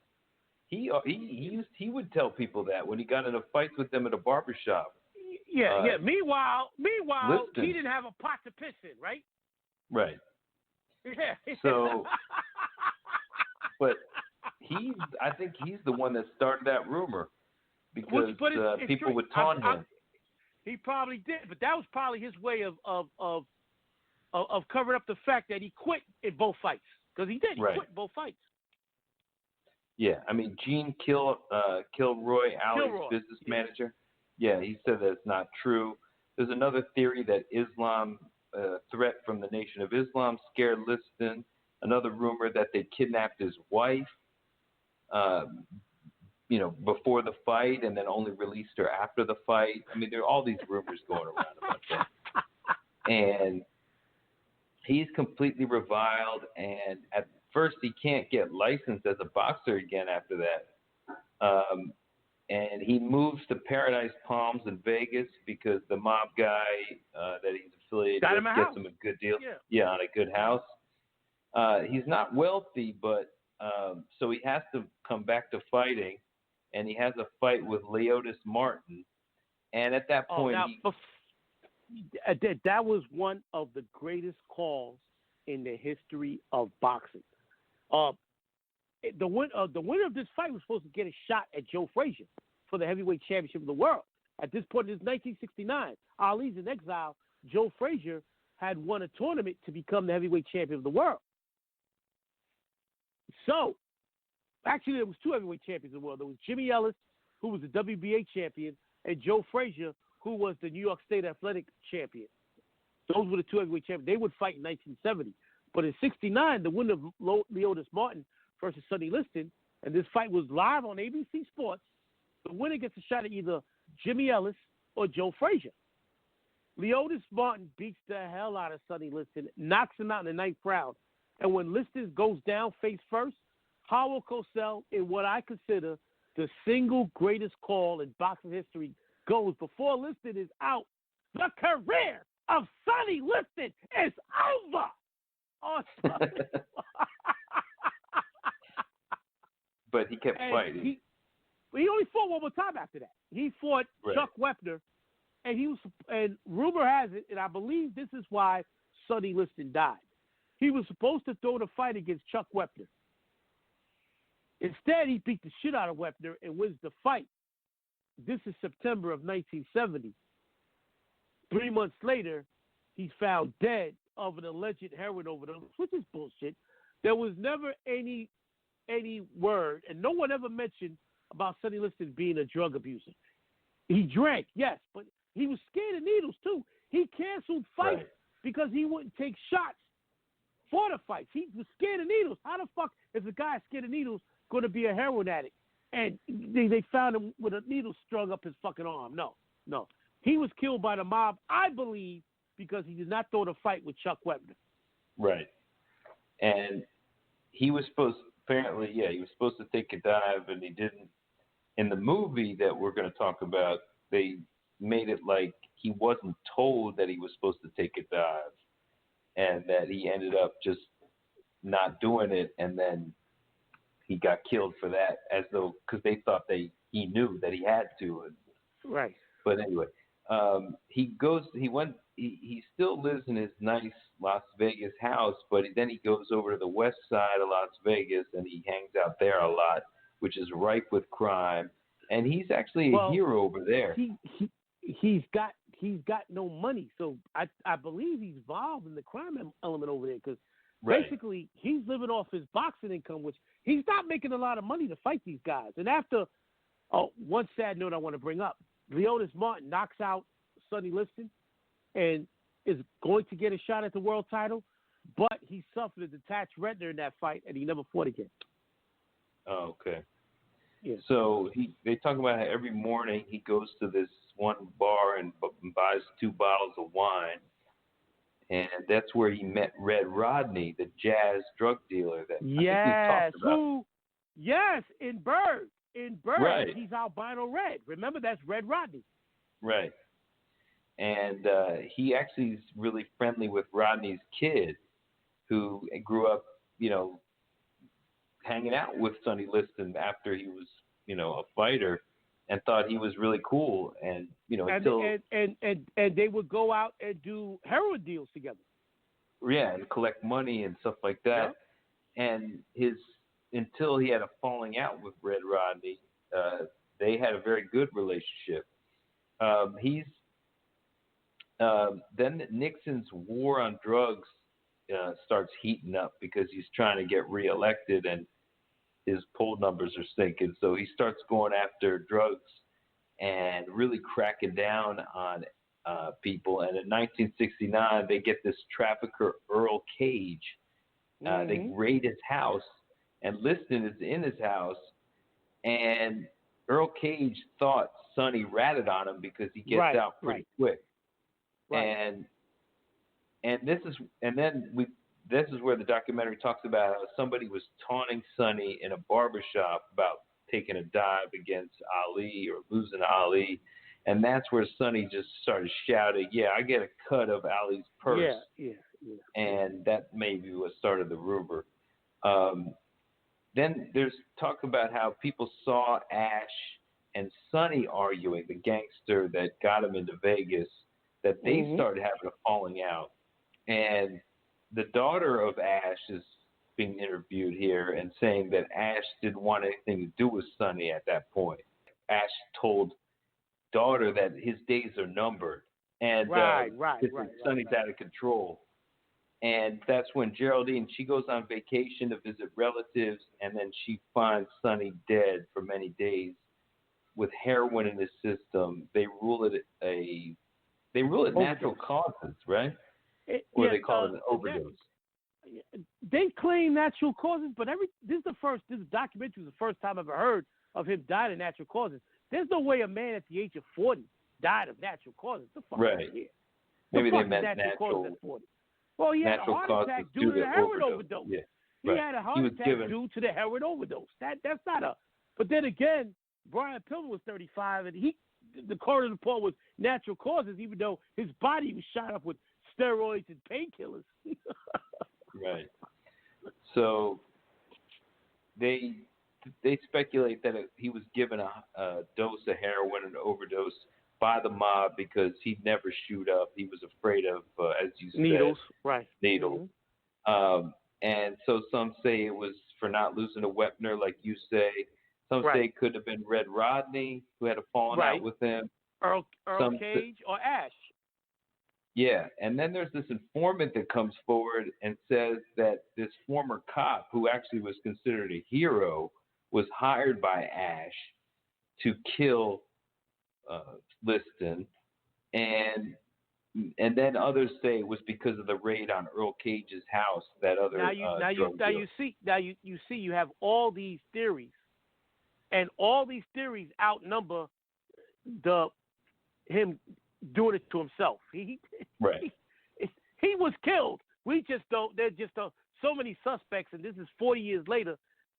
S1: He would tell people that when he got into fights with them at a barbershop.
S2: Yeah. Meanwhile, Liston, he didn't have a pot to piss in, right?
S1: Right.
S2: Yeah.
S1: So, but I think he's the one that started that rumor because people would taunt him.
S2: He probably did, but that was probably his way of covering up the fact that he quit in both fights, because he did. He quit in both fights.
S1: Yeah, I mean, Gene Kilroy, Ali's business manager. Yeah, he said that it's not true. There's another theory that Islam, threat from the Nation of Islam, scared Liston. Another rumor that they kidnapped his wife, before the fight, and then only released her after the fight. I mean, there are all these rumors going around about that. And he's completely reviled, and at first he can't get licensed as a boxer again after that. And he moves to Paradise Palms in Vegas because the mob guy that he's affiliated with gets him a good deal. Yeah, on a good house. He's not wealthy, but so he has to come back to fighting, and he has a fight with Leotis Martin. And at that point,
S2: that was one of the greatest calls in the history of boxing. The winner of this fight was supposed to get a shot at Joe Frazier for the heavyweight championship of the world. At this point, it's 1969. Ali's in exile. Joe Frazier had won a tournament to become the heavyweight champion of the world. So, actually, there was two heavyweight champions of the world. There was Jimmy Ellis, who was the WBA champion, and Joe Frazier, who was the New York State Athletic champion. Those were the two heavyweight champions. They would fight in 1970. But in 69, the winner of Leotis Martin versus Sonny Liston, and this fight was live on ABC Sports, the winner gets a shot at either Jimmy Ellis or Joe Frazier. Leotis Martin beats the hell out of Sonny Liston, knocks him out in the ninth round. And when Liston goes down face first, Howard Cosell, in what I consider the single greatest call in boxing history, goes before Liston is out. The career of Sonny Liston is over.
S1: But he kept fighting.
S2: He only fought one more time after that. He fought Chuck Wepner, and rumor has it, and I believe this is why Sonny Liston died. He was supposed to throw the fight against Chuck Wepner. Instead, he beat the shit out of Wepner and wins the fight. This is September of 1970. 3 months later, he's found dead of an alleged heroin overdose, which is bullshit. There was never any word, and no one ever mentioned about Sonny Liston being a drug abuser. He drank, yes, but he was scared of needles, too. He canceled fights because he wouldn't take shots for the fights. He was scared of needles. How the fuck is a guy scared of needles going to be a heroin addict? And they found him with a needle strung up his fucking arm. No. He was killed by the mob, I believe, because he did not throw the fight with Chuck Wepner.
S1: Right. And he was supposed to take a dive, and he didn't. In the movie that we're going to talk about, they made it like he wasn't told that he was supposed to take a dive, and that he ended up just not doing it, and then he got killed for that, as though because they thought he knew that he had to.
S2: Right.
S1: But anyway, he still lives in his nice Las Vegas house, but then he goes over to the west side of Las Vegas and he hangs out there a lot, which is ripe with crime. And he's actually a hero over there.
S2: He's got no money, so I believe he's involved in the crime element over there because basically he's living off his boxing income, which he's not making a lot of money to fight these guys. And after, one sad note I want to bring up, Leotis Martin knocks out Sonny Liston and is going to get a shot at the world title, but he suffered a detached retina in that fight, and he never fought again.
S1: Oh, okay.
S2: Yeah.
S1: So they talk about how every morning he goes to this one bar and buys 2 bottles of wine, and that's where he met Red Rodney, the jazz drug dealer that I think we talked about.
S2: Yes, in Bird.
S1: Right.
S2: He's albino red. Remember, that's Red Rodney.
S1: Right. And he actually is really friendly with Rodney's kid, who grew up, hanging out with Sonny Liston after he was, a fighter, and thought he was really cool. And and
S2: they would go out and do heroin deals together.
S1: Yeah, and collect money and stuff like that. Yeah. And until he had a falling out with Red Rodney, they had a very good relationship. Then Nixon's war on drugs starts heating up because he's trying to get reelected and his poll numbers are sinking. So he starts going after drugs and really cracking down on people. And in 1969, they get this trafficker, Earl Cage. They raid his house, and Liston is in his house, and Earl Cage thought Sonny ratted on him because he gets out pretty quick. Right. And this is where the documentary talks about how somebody was taunting Sonny in a barbershop about taking a dive against Ali or losing to Ali, and that's where Sonny just started shouting, "Yeah, I get a cut of Ali's purse."
S2: Yeah.
S1: And that maybe what started the rumor. Then there's talk about how people saw Ash and Sonny arguing, the gangster that got him into Vegas, that they started having a falling out. And the daughter of Ash is being interviewed here and saying that Ash didn't want anything to do with Sonny at that point. Ash told daughter that his days are numbered, and Sonny's out of control. And that's when Geraldine, she goes on vacation to visit relatives, and then she finds Sonny dead for many days with heroin in his system. They rule it natural causes, right? Or they call it an overdose.
S2: They claim natural causes, but this documentary is the first time I've ever heard of him dying of natural causes. There's no way a man at the age of 40 died of natural causes.
S1: Right. Maybe they meant natural
S2: causes at 40. Well, he had a heart attack due to the heroin overdose.
S1: Yeah.
S2: He had a heart attack due to the heroin overdose. That's not a. But then again, Brian Pillman was 35, and the coroner's report was natural causes, even though his body was shot up with steroids and painkillers.
S1: Right. So they speculate that he was given a dose of heroin, an overdose, by the mob because he'd never shoot up. He was afraid of, as you said,
S2: needles. Right.
S1: Needles. And so some say it was for not losing a weaponer, like you say. Some say it could have been Red Rodney, who had a falling out with him.
S2: Earl Cage or Ash.
S1: Yeah, and then there's this informant that comes forward and says that this former cop, who actually was considered a hero, was hired by Ash to kill Liston, and then others say it was because of the raid on Earl Cage's house. That other
S2: you have all these theories, and all these theories outnumber him doing it to himself. He was killed. We just don't. There's just so many suspects, and this is 40 years later.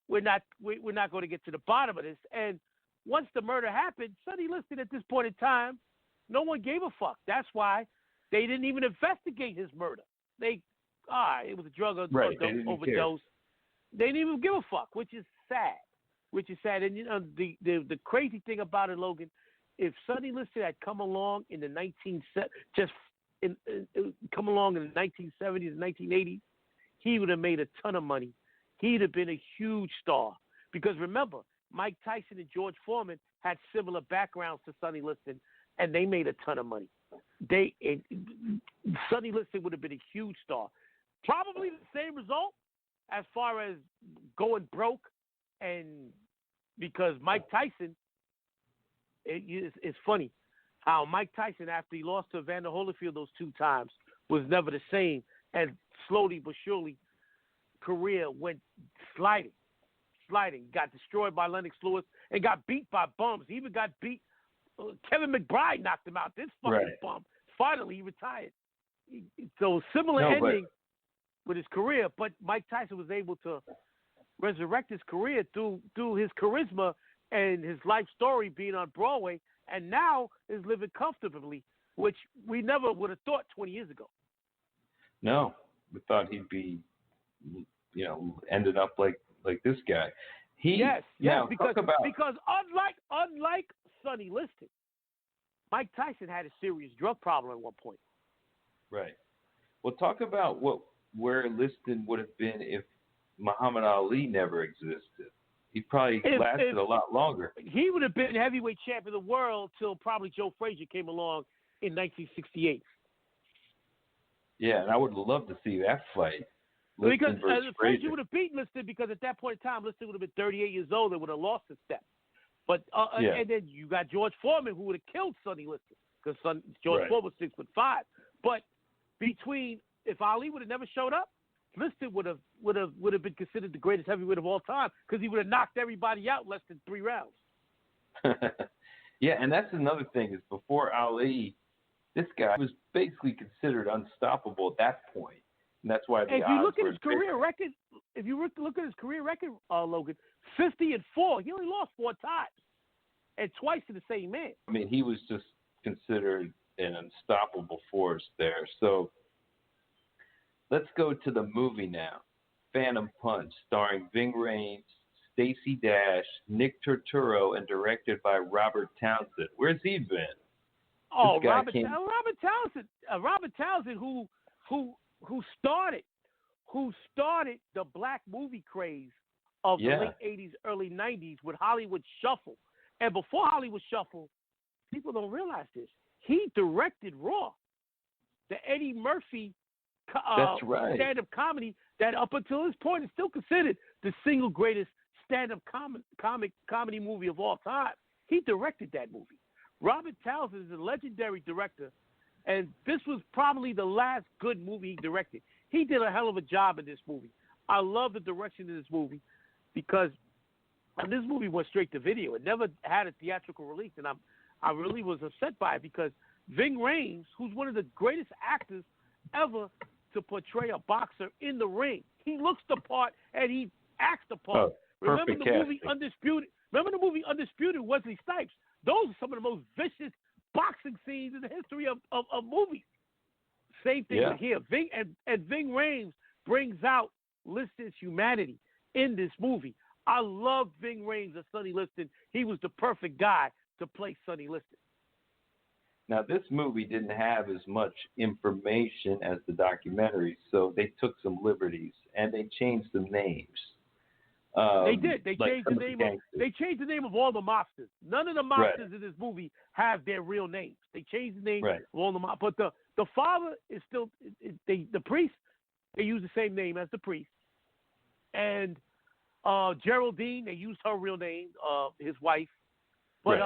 S2: We're not going to get to the bottom of this. And once the murder happened, Sonny Liston at this point in time, no one gave a fuck. That's why they didn't even investigate his murder. It was a drug overdose. They didn't even give a fuck, which is sad. And you know the crazy thing about it, Logan, if Sonny Liston had come along in the 1970s and 1980s, he would have made a ton of money. He'd have been a huge star. Because remember, Mike Tyson and George Foreman had similar backgrounds to Sonny Liston, and they made a ton of money. Sonny Liston would have been a huge star. Probably the same result as far as going broke, and because Mike Tyson, it's funny how Mike Tyson, after he lost to Evander Holyfield those two times, was never the same, and slowly but surely, career went sliding, got destroyed by Lennox Lewis, and got beat by bums. He even got beat. Kevin McBride knocked him out. This fucking bum. Finally, he retired. So similar ending with his career, but Mike Tyson was able to resurrect his career through his charisma and his life story being on Broadway, and now is living comfortably, which we never would have thought 20 years ago.
S1: No, we thought he'd be, ended up like this guy. Because unlike Sonny Liston, Mike Tyson had a serious drug problem at one point. Right. Well, talk about where Liston would have been if Muhammad Ali never existed. He probably lasted a lot longer.
S2: He would have been heavyweight champion of the world till probably Joe Frazier came along in 1968.
S1: Yeah, and I would love to see that fight.
S2: Liston because Frazier would have beaten Liston, because at that point in time, Liston would have been 38 years old and would have lost a step. But and then you got George Foreman, who would have killed Sonny Liston, because George Foreman was 6'5". But if Ali would have never showed up, Liston would have been considered the greatest heavyweight of all time, because he would have knocked everybody out in less than 3 rounds.
S1: Yeah, and that's another thing is before Ali, this guy was basically considered unstoppable at that point, and that's why the odds were. If you look at his career record, Logan, 50-4. He only lost 4 times, and twice to the same man. I mean, he was just considered an unstoppable force there. So let's go to the movie now, Phantom Punch, starring Ving Rhames, Stacey Dash, Nick Turturro, and directed by Robert Townsend. Where's he been?
S2: Oh, Robert Townsend. Robert Townsend, who started the black movie craze of the late 80s, early 90s with Hollywood Shuffle. And before Hollywood Shuffle, people don't realize this. He directed Raw, the Eddie Murphy stand-up comedy that up until this point is still considered the single greatest stand-up comedy movie of all time. He directed that movie. Robert Townsend is a legendary director, and this was probably the last good movie he directed. He did a hell of a job in this movie. I love the direction of this movie because this movie went straight to video. It never had a theatrical release, and I really was upset by it because Ving Rhames, who's one of the greatest actors ever to portray a boxer in the ring, he looks the part and he acts the part. Remember the movie Undisputed? Remember the movie Undisputed, Wesley Snipes? Those are some of the most vicious boxing scenes in the history of movies. Same thing with here. Ving Rhames brings out Liston's humanity in this movie. I love Ving Rhames as Sonny Liston. He was the perfect guy to play Sonny Liston.
S1: Now, this movie didn't have as much information as the documentary, so they took some liberties and they changed the names.
S2: They did. They changed the name. They changed the name of all the mobsters. None of the mobsters in this movie have their real names. They changed the name of all the mobsters. But the father is still the priest. They use the same name as the priest. And Geraldine, they used her real name, his wife. But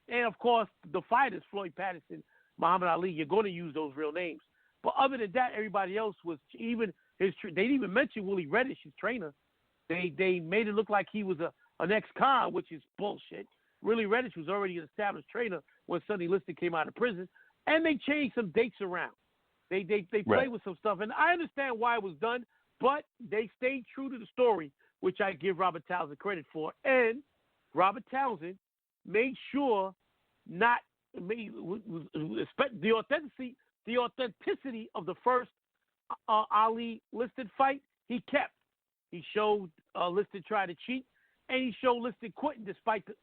S2: and of course the fighters, Floyd Patterson, Muhammad Ali. You're going to use those real names. But other than that, everybody else was even his. They didn't even mention Willie Reddish, his trainer. They made it look like he was an ex-con, which is bullshit. Willie Reddish was already an established trainer when Sonny Liston came out of prison, and they changed some dates around. They played with some stuff, and I understand why it was done, but they stayed true to the story, which I give Robert Townsend credit for. And Robert Townsend made sure the authenticity of the first Ali Liston fight he kept. He showed Liston try to cheat, and he showed Liston quitting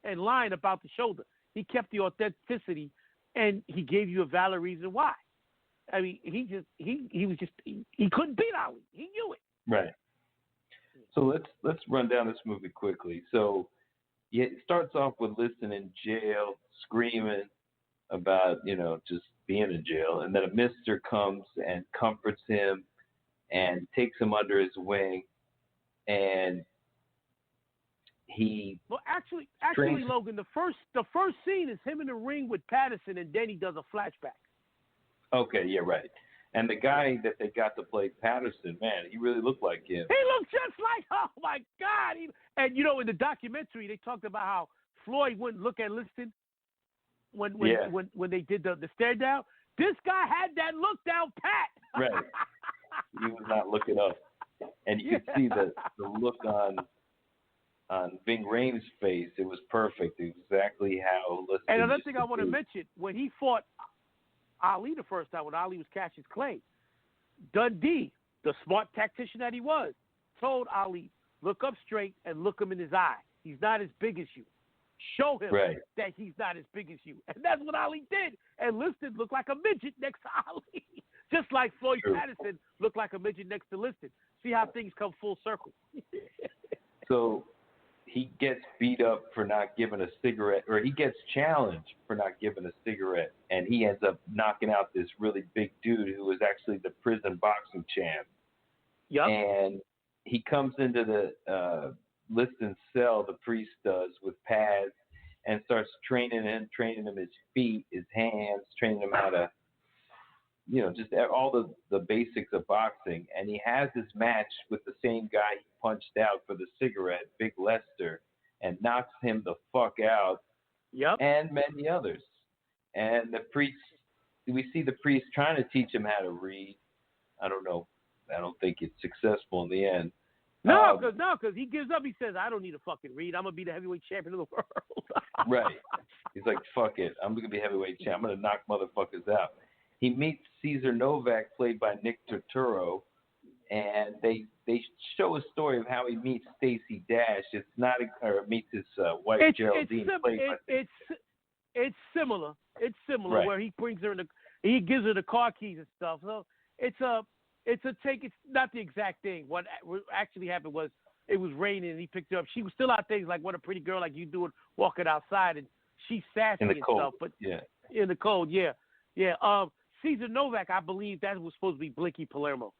S2: and lying about the shoulder. He kept the authenticity, and he gave you a valid reason why. I mean, he couldn't beat Ali. He knew it.
S1: Right. So let's run down this movie quickly. So it starts off with Liston in jail, screaming about just being in jail, and then a mister comes and comforts him and takes him under his wing. And
S2: actually, Logan, the first scene is him in the ring with Patterson, and then he does a flashback.
S1: Okay, yeah, right. And the guy that they got to play Patterson, man, he really looked like him.
S2: He looked just like, oh my God! And in the documentary, they talked about how Floyd wouldn't look at Liston when they did the stare down. This guy had that look down pat.
S1: Right. He was not looking up. And you could see the look on Ving Rhames' face. It was perfect. Exactly how Liston.
S2: And another thing I want to mention, when he fought Ali the first time, when Ali was Cassius Clay, Dundee, the smart tactician that he was, told Ali, look up straight and look him in his eye. He's not as big as you. Show him that he's not as big as you. And that's what Ali did. And Liston looked like a midget next to Ali. Just like Floyd Patterson looked like a midget next to Liston. See how things come full circle.
S1: So he gets beat up for not giving a cigarette, or he gets challenged for not giving a cigarette, and he ends up knocking out this really big dude who was actually the prison boxing champ.
S2: Yep.
S1: And he comes into the Liston's cell, the priest does, with pads, and starts training him his feet, his hands, training him how to, just all the basics of boxing. And he has this match with the same guy he punched out for the cigarette, Big Lester, and knocks him the fuck out.
S2: Yep.
S1: And many others. And we see the priest trying to teach him how to read. I don't know. I don't think it's successful in the end.
S2: No, because he gives up. He says, I don't need to fucking read. I'm going to be the heavyweight champion of the world.
S1: Right. He's like, fuck it. I'm going to be heavyweight champ. I'm going to knock motherfuckers out. He meets Cesar Novak, played by Nick Turturro, and they show a story of how he meets Stacey Dash. It's not or meets his wife Geraldine.
S2: It's similar. It's similar
S1: right.
S2: where he brings her he gives her the car keys and stuff. So it's a take. It's not the exact thing. What actually happened was it was raining and he picked her up. She was still out there like what a pretty girl like you do walking outside, and she's sassy
S1: in the
S2: and
S1: cold.
S2: stuff. But
S1: yeah,
S2: in the cold, yeah. Caesar Novak, I believe that was supposed to be Blinky Palermo.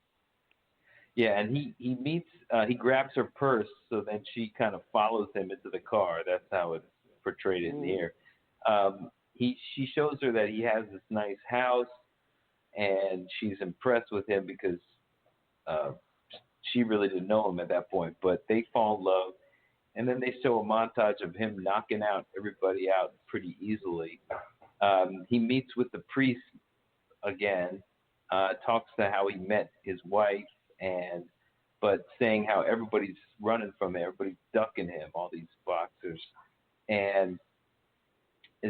S1: Yeah, and he meets he grabs her purse, so then she kind of follows him into the car. That's how it's portrayed in here. She shows her that he has this nice house, and she's impressed with him because she really didn't know him at that point. But they fall in love, and then they show a montage of him knocking everybody out pretty easily. He meets with the priest again, talks to how he met his wife, but saying how everybody's running from him, everybody's ducking him, all these boxers, and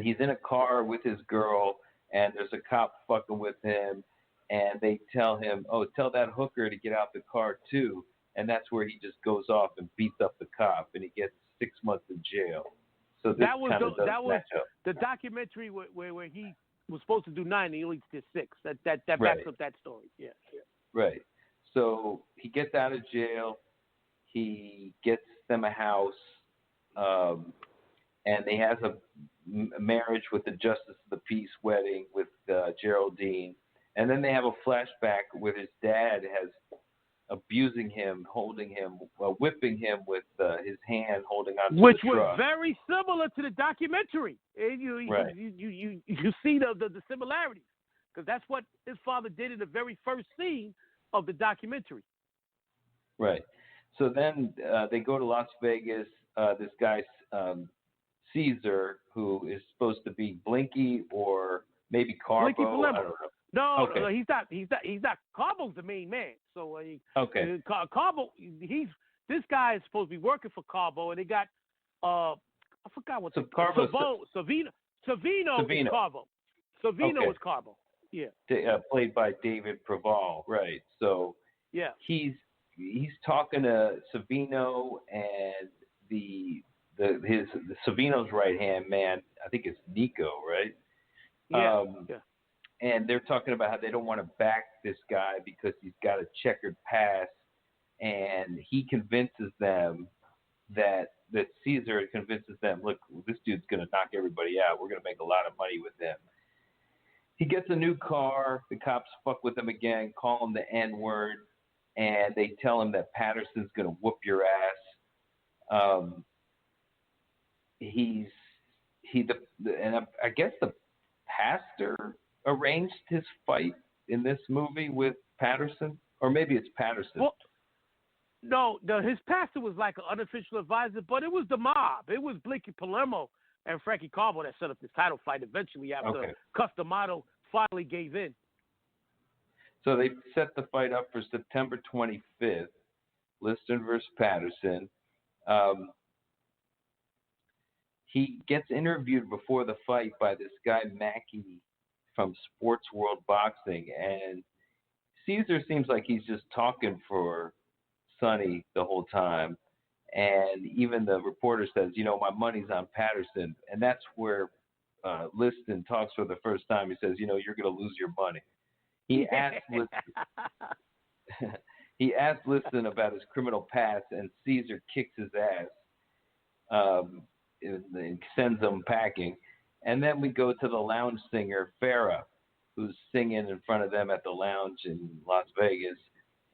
S1: he's in a car with his girl, and there's a cop fucking with him, and they tell him, "Oh, tell that hooker to get out the car too," and that's where he just goes off and beats up the cop, and he gets 6 months in jail. So
S2: that was the documentary where he was supposed to do 9 and he only did 6. That backs up that story. Yeah.
S1: Right. So he gets out of jail. He gets them a house, and he has a marriage with the Justice of the Peace wedding with Geraldine. And then they have a flashback where his dad has abusing him, holding him, whipping him with his hand holding on to
S2: which
S1: the truck.
S2: Was very similar to the documentary. You see the similarities, because that's what his father did in the very first scene of the documentary.
S1: Right. So then they go to Las Vegas. This guy Caesar, who is supposed to be Blinky or maybe Carbo.
S2: Blinky Palermo.
S1: I don't know.
S2: No,
S1: okay.
S2: no, he's not. Carbo's the main man. So
S1: okay.
S2: Carbo, this guy is supposed to be working for Carbo, and they got I forgot what Savino is Carbo. Savino is Carbo. Yeah.
S1: Played by David Preval. Right. So
S2: yeah,
S1: he's talking to Savino and his Savino's right hand man. I think it's Nico, right?
S2: Yeah.
S1: And they're talking about how they don't want to back this guy because he's got a checkered past, and he convinces them that Caesar convinces them, look, this dude's going to knock everybody out. We're going to make a lot of money with him. He gets a new car. The cops fuck with him again, call him the N-word, and they tell him that Patterson's going to whoop your ass. I guess the pastor arranged his fight in this movie with Patterson, or maybe it's Patterson.
S2: Well, no, his pastor was like an unofficial advisor, but it was the mob. It was Blinky Palermo and Frankie Carbo that set up this title fight eventually after Customato finally gave in.
S1: So they set the fight up for September 25th, Liston versus Patterson. He gets interviewed before the fight by this guy Mackey from Sports World Boxing, and Caesar seems like he's just talking for Sonny the whole time, and even the reporter says, my money's on Patterson, and that's where Liston talks for the first time. He says, you're going to lose your money. He asked Liston about his criminal past, and Caesar kicks his ass and sends him packing. And then we go to the lounge singer, Farrah, who's singing in front of them at the lounge in Las Vegas.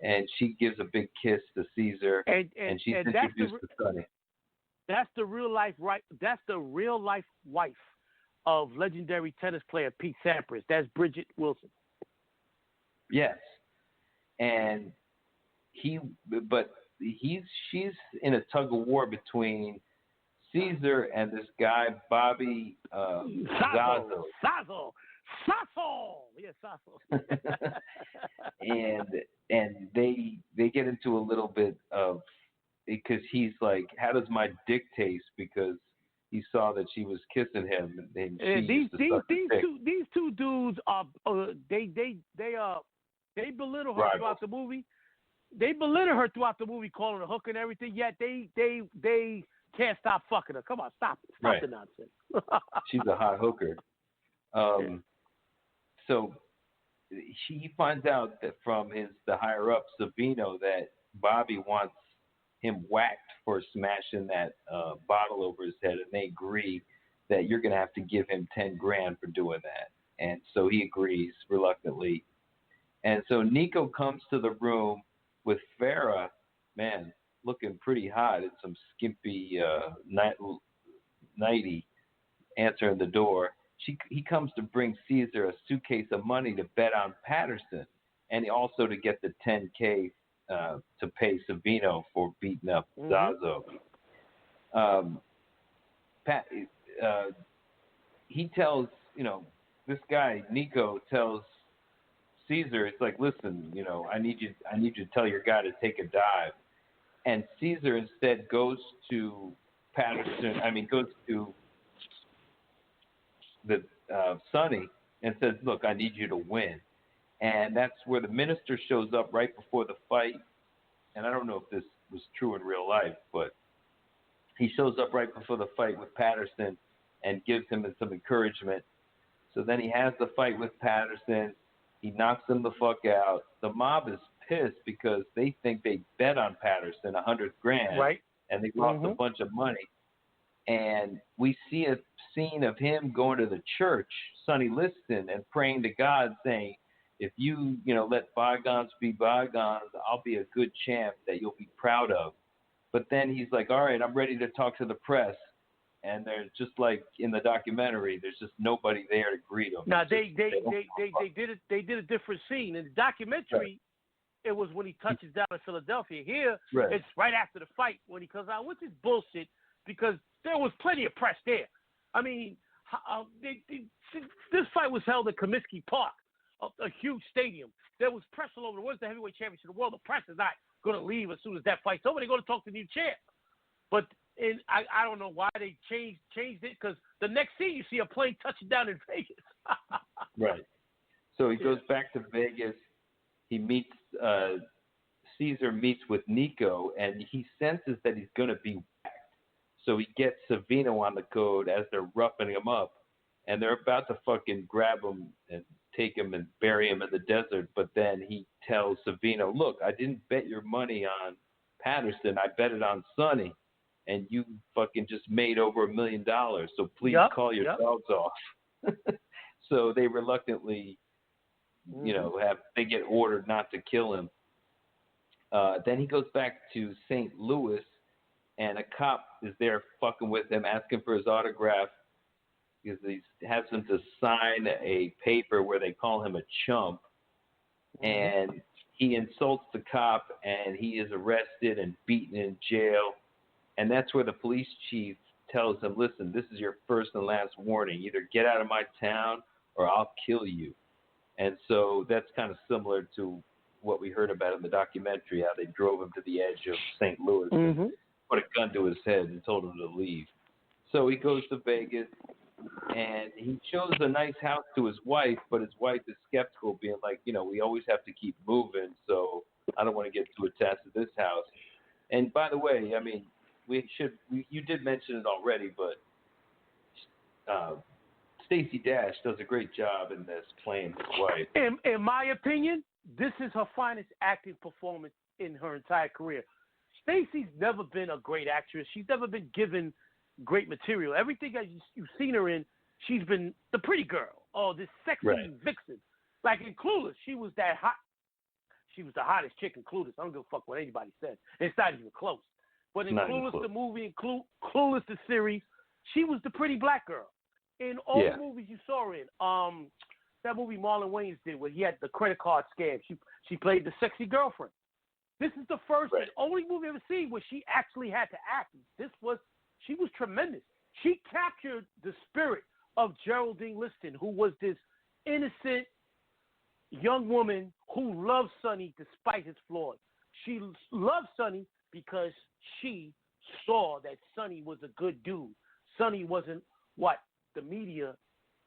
S1: And she gives a big kiss to Caesar, and she's introduced to Sonny.
S2: That's the real life wife of legendary tennis player Pete Sampras. That's Bridget Wilson.
S1: Yes. And she's in a tug of war between Caesar and this guy Bobby Sasso. Yes, Sasso. and they get into a little bit of, because he's like, how does my dick taste? Because he saw that she was kissing him, and these two dudes are they belittle her throughout the movie.
S2: they belittle her throughout the movie, calling her a hooker and everything. Yet they can't stop fucking her. Come on, stop the nonsense.
S1: She's a hot hooker. So he finds out that from the higher up Savino that Bobby wants him whacked for smashing that bottle over his head, and they agree that you're going to have to give him $10,000 for doing that. And so he agrees reluctantly. And so Nico comes to the room with Farrah, man, looking pretty hot in some skimpy nightie, answering the door. He comes to bring Caesar a suitcase of money to bet on Patterson, and also to get the $10,000 to pay Savino for beating up Zazo. He tells, this guy Nico tells Caesar, it's like, listen, I need you to tell your guy to take a dive. And Caesar instead goes to Sonny and says, look, I need you to win. And that's where the minister shows up right before the fight. And I don't know if this was true in real life, but he shows up right before the fight with Patterson and gives him some encouragement. So then he has the fight with Patterson. He knocks him the fuck out. The mob is pissed because they think they bet on Patterson $100,000,
S2: right?
S1: And they lost a bunch of money. And we see a scene of him going to the church, Sonny Liston, and praying to God, saying, if you, let bygones be bygones, I'll be a good champ that you'll be proud of. But then he's like, all right, I'm ready to talk to the press. And there's just like in the documentary, there's just nobody there to greet him.
S2: Now they did a different scene in the documentary.
S1: Right.
S2: It was when he touches down in Philadelphia. Here, It's right after the fight when he comes out, which is bullshit because there was plenty of press there. I mean, this fight was held at Comiskey Park, a huge stadium. There was press all over. It was the heavyweight championship of the world. The press is not going to leave as soon as that fight's over. They're going to talk to the new champ. But I don't know why they changed it, because the next scene you see a plane touching down in Vegas.
S1: Right. So he goes back to Vegas. He meets Caesar meets with Nico, and he senses that he's going to be whacked. So he gets Savino on the code as they're roughing him up, and they're about to fucking grab him and take him and bury him in the desert. But then he tells Savino, look, I didn't bet your money on Patterson. I bet it on Sonny. And you fucking just made over $1 million. So please call your dogs off. So they reluctantly, they get ordered not to kill him. Then he goes back to St. Louis, and a cop is there fucking with him, asking for his autograph because he has him to sign a paper where they call him a chump. And he insults the cop, and he is arrested and beaten in jail. And that's where the police chief tells him, listen, this is your first and last warning. Either get out of my town or I'll kill you. And so that's kind of similar to what we heard about in the documentary, how they drove him to the edge of St. Louis and put a gun to his head and told him to leave. So he goes to Vegas, and he shows a nice house to his wife, but his wife is skeptical, being like, we always have to keep moving, so I don't want to get too attached to this house. And by the way, I mean, you did mention it already, but Stacey Dash does a great job in this, playing his wife.
S2: In my opinion, this is her finest acting performance in her entire career. Stacey's never been a great actress. She's never been given great material. Everything that you've seen her in, she's been the pretty girl. Oh, this sexy vixen. Like in Clueless, she was that hot. She was the hottest chick in Clueless. I don't give a fuck what anybody said. It's not even close. But in Clueless, the movie, and Clueless, the series, she was the pretty black girl. In all the movies you saw her in, that movie Marlon Wayans did where he had the credit card scam, she played the sexy girlfriend. This is the first and only movie I've ever seen where she actually had to act. She was tremendous. She captured the spirit of Geraldine Liston, who was this innocent young woman who loved Sonny despite his flaws. She loved Sonny because she saw that Sonny was a good dude. Sonny wasn't what the media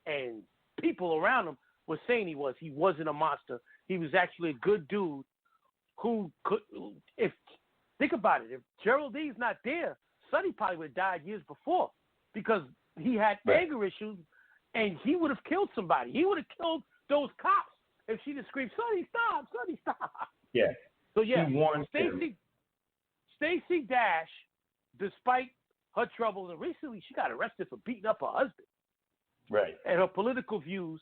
S2: and people around him were saying he was. He wasn't a monster. He was actually a good dude who could, if think about it, if Geraldine's not there, Sonny probably would have died years before because he had anger issues, and he would have killed somebody. He would have killed those cops if she just screamed, "Sonny, stop! Sonny, stop!"
S1: Yeah.
S2: So yeah,
S1: she warned
S2: Stacey Dash, despite her troubles, and recently she got arrested for beating up her husband.
S1: Right.
S2: And her political views,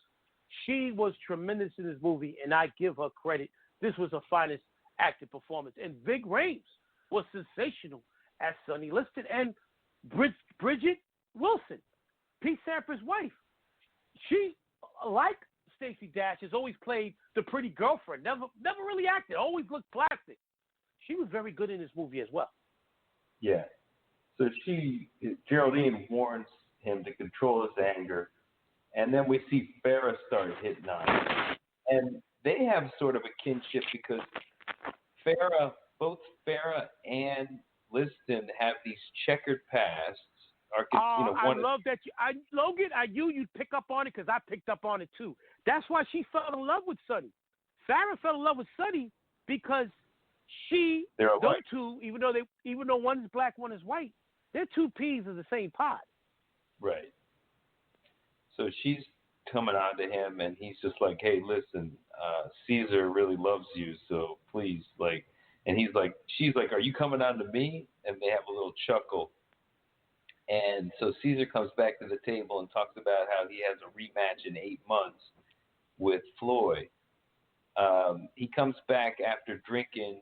S2: she was tremendous in this movie, and I give her credit. This was her finest acting performance. And Ving Rhames was sensational as Sonny Liston. And Bridget Wilson, Pete Sampras' wife, she, like Stacey Dash, has always played the pretty girlfriend, never really acted, always looked plastic. She was very good in this movie as well.
S1: Yeah. So Geraldine warns him to control his anger, and then we see Farrah start hitting on him. And they have sort of a kinship because both Farrah and Liston have these checkered pasts.
S2: I love that. Logan, I knew you'd pick up on it because I picked up on it too. That's why she fell in love with Sonny. Farrah fell in love with Sonny because those two, even though one's black, one is white, they're two peas of the same pod.
S1: Right. So she's coming on to him, and he's just like, "Hey, listen, Caesar really loves you, so please, like." And she's like, "Are you coming on to me?" And they have a little chuckle. And so Caesar comes back to the table and talks about how he has a rematch in 8 months with Floyd. He comes back after drinking.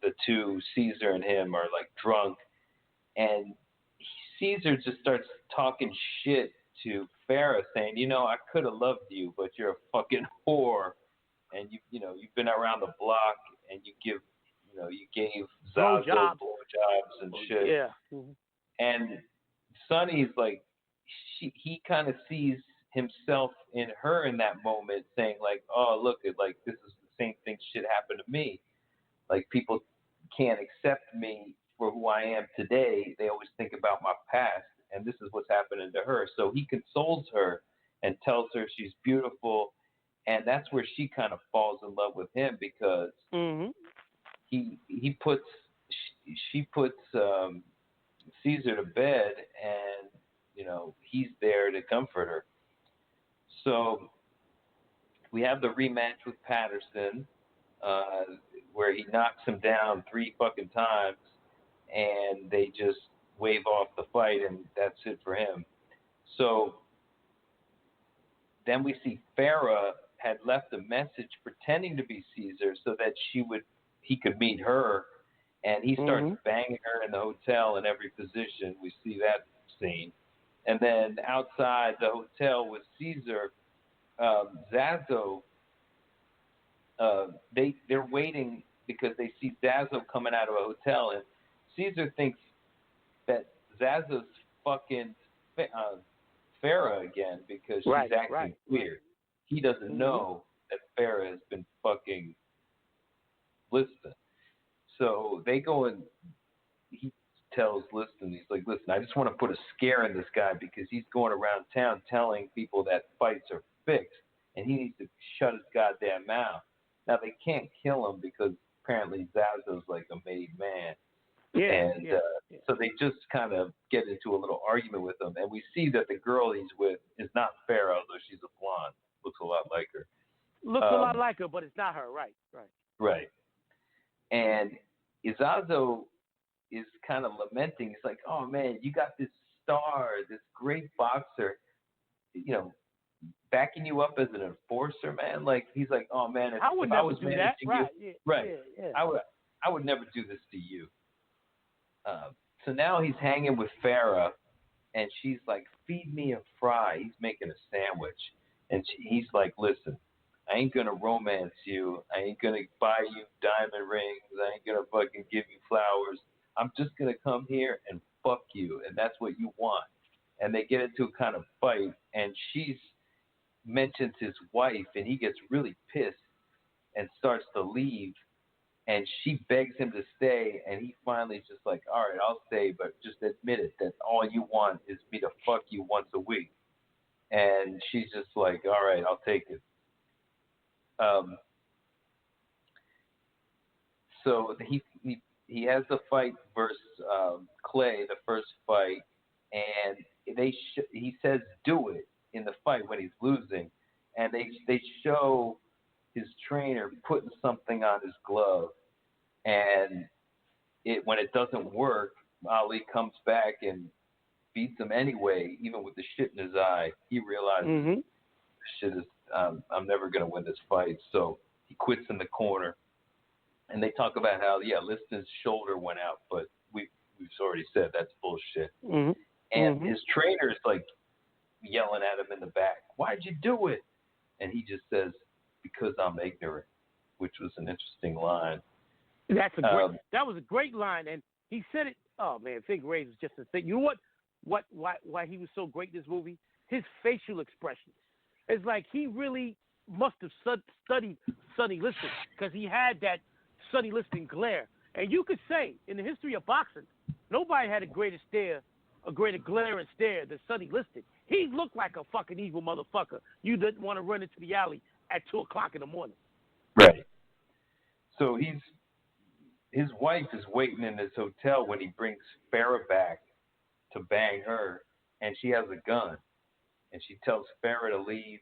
S1: The two, Caesar and him, are like drunk, and Caesar just starts talking shit to Farrah, saying, "I could have loved you, but you're a fucking whore, and you've been around the block, and you gave Zazo blowjobs and shit."
S2: Yeah. Mm-hmm.
S1: And Sonny's like, he kind of sees himself in her in that moment, saying like, "Oh, look, like this is the same thing shit happened to me. Like people can't accept me for who I am today. They always think about my past, and this is what's happening to her." So he consoles her and tells her she's beautiful, and that's where she kind of falls in love with him because she puts Caesar to bed, and he's there to comfort her. So we have the rematch with Patterson, where he knocks him down 3 fucking times, and they just wave off the fight, and that's it for him. So then we see Farrah had left a message pretending to be Caesar so that he could meet her, and he starts banging her in the hotel in every position. We see that scene. And then outside the hotel with Caesar, Zazo, they're waiting because they see Zazo coming out of a hotel, and Caesar thinks that Zazo's fucking Farrah again because she's acting weird. He doesn't know that Farrah has been fucking Liston. So they go and he tells Liston, he's like, "Listen, I just want to put a scare in this guy because he's going around town telling people that fights are fixed, and he needs to shut his goddamn mouth." Now they can't kill him because apparently Zazo's like a made man. So they just kind of get into a little argument with him, and we see that the girl he's with is not Farrah, though she's a blonde, looks a lot like her.
S2: Looks a lot like her, but it's not her. Right.
S1: And Zazo is kind of lamenting. He's like, "Oh man, you got this star, this great boxer, backing you up as an enforcer, man." Like he's like, "Oh man, if I was managing you, I would never do this to you." So now he's hanging with Farrah, and she's like, "Feed me a fry." He's making a sandwich, and he's like, "Listen, I ain't gonna romance you. I ain't gonna buy you diamond rings. I ain't gonna fucking give you flowers. I'm just gonna come here and fuck you, and that's what you want." And they get into a kind of fight, and she mentions his wife, and he gets really pissed and starts to leave. And she begs him to stay, and he finally is just like, "All right, I'll stay, but just admit it that all you want is me to fuck you once a week." And she's just like, "All right, I'll take it." So he has the fight versus Clay, the first fight, and he says do it in the fight when he's losing, and they show his trainer putting something on his glove, and when it doesn't work, Ali comes back and beats him anyway, even with the shit in his eye. He realizes this shit is I'm never gonna win this fight, so he quits in the corner. And they talk about how Liston's shoulder went out, but we've already said that's bullshit. And his trainer's like yelling at him in the back, "Why'd you do it?" And he just says, "Because I'm ignorant," which was an interesting line.
S2: That was a great line, and he said it. Oh man, Ving Rhames was just a thing. You know why he was so great in this movie? His facial expressions. It's like he really must have studied Sonny Liston, because he had that Sonny Liston glare. And you could say, in the history of boxing, nobody had a greater glare and stare than Sonny Liston. He looked like a fucking evil motherfucker. You didn't want to run into the alley at 2 o'clock in the morning.
S1: Right. So his wife is waiting in his hotel when he brings Farrah back to bang her, and she has a gun. And she tells Farrah to leave,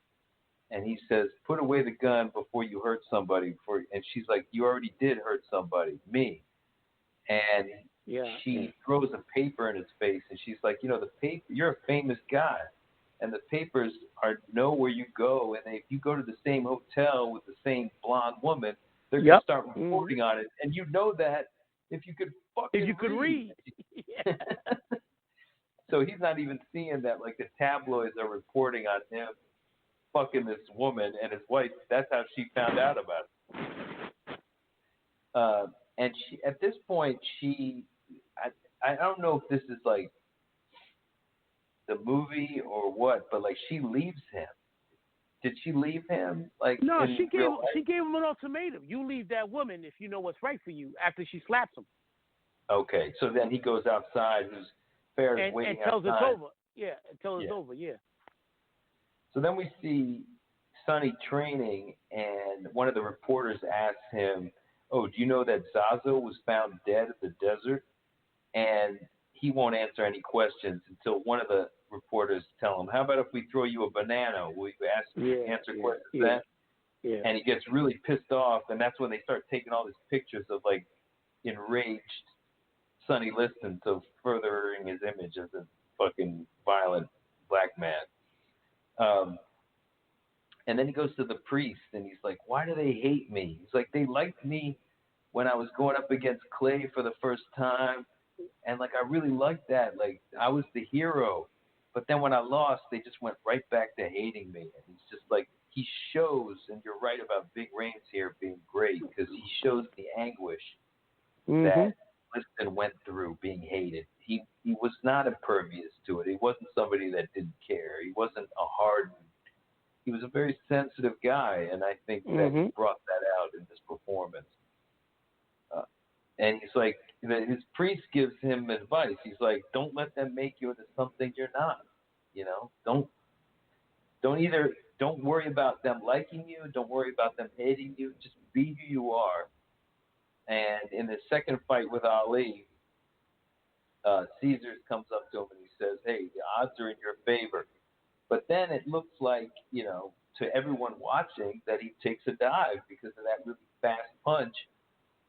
S1: and he says, "Put away the gun before you hurt somebody." And she's like, "You already did hurt somebody, me." And she throws a paper in his face, and she's like, "The paper, you're a famous guy, and the papers know where you go, and if you go to the same hotel with the same blonde woman, they're going to start reporting on it, and you know that if you could read." So he's not even seeing that, like, the tabloids are reporting on him fucking this woman and his wife. That's how she found out about it. And she, at this point, I don't know if this is like the movie or what, but like she leaves him. Did she leave him? Like,
S2: no, she gave him an ultimatum. You leave that woman if you know what's right for you, after she slaps him.
S1: Okay, so then he goes outside. Farrah's waiting outside.
S2: And tells it's over. Yeah, until it's over. Yeah.
S1: So then we see Sonny training, and one of the reporters asks him, "Oh, do you know that Zazo was found dead at the desert?" And he won't answer any questions until one of the reporters tell him, "How about if we throw you a banana? Will you answer questions then?" Yeah. And he gets really pissed off, and that's when they start taking all these pictures of like enraged Sonny Liston, so furthering his image as a fucking violent black man. And then he goes to the priest, and he's like, "Why do they hate me?" He's like, "They liked me when I was going up against Clay for the first time, and like I really liked that. Like I was the hero. But then when I lost, they just went right back to hating me." And he's just like, he shows, and you're right about Ving Rhames here being great, because he shows the anguish that Liston went through being hated. He was not impervious to it. He wasn't somebody that didn't care. He wasn't a hardened. He was a very sensitive guy, and I think that he brought that out in this performance. And he's like, his priest gives him advice. He's like, "Don't let them make you into something you're not. Don't worry about them liking you. Don't worry about them hating you. Just be who you are." And in the second fight with Ali, Caesars comes up to him and he says, "Hey, the odds are in your favor." But then it looks like, to everyone watching, that he takes a dive because of that really fast punch.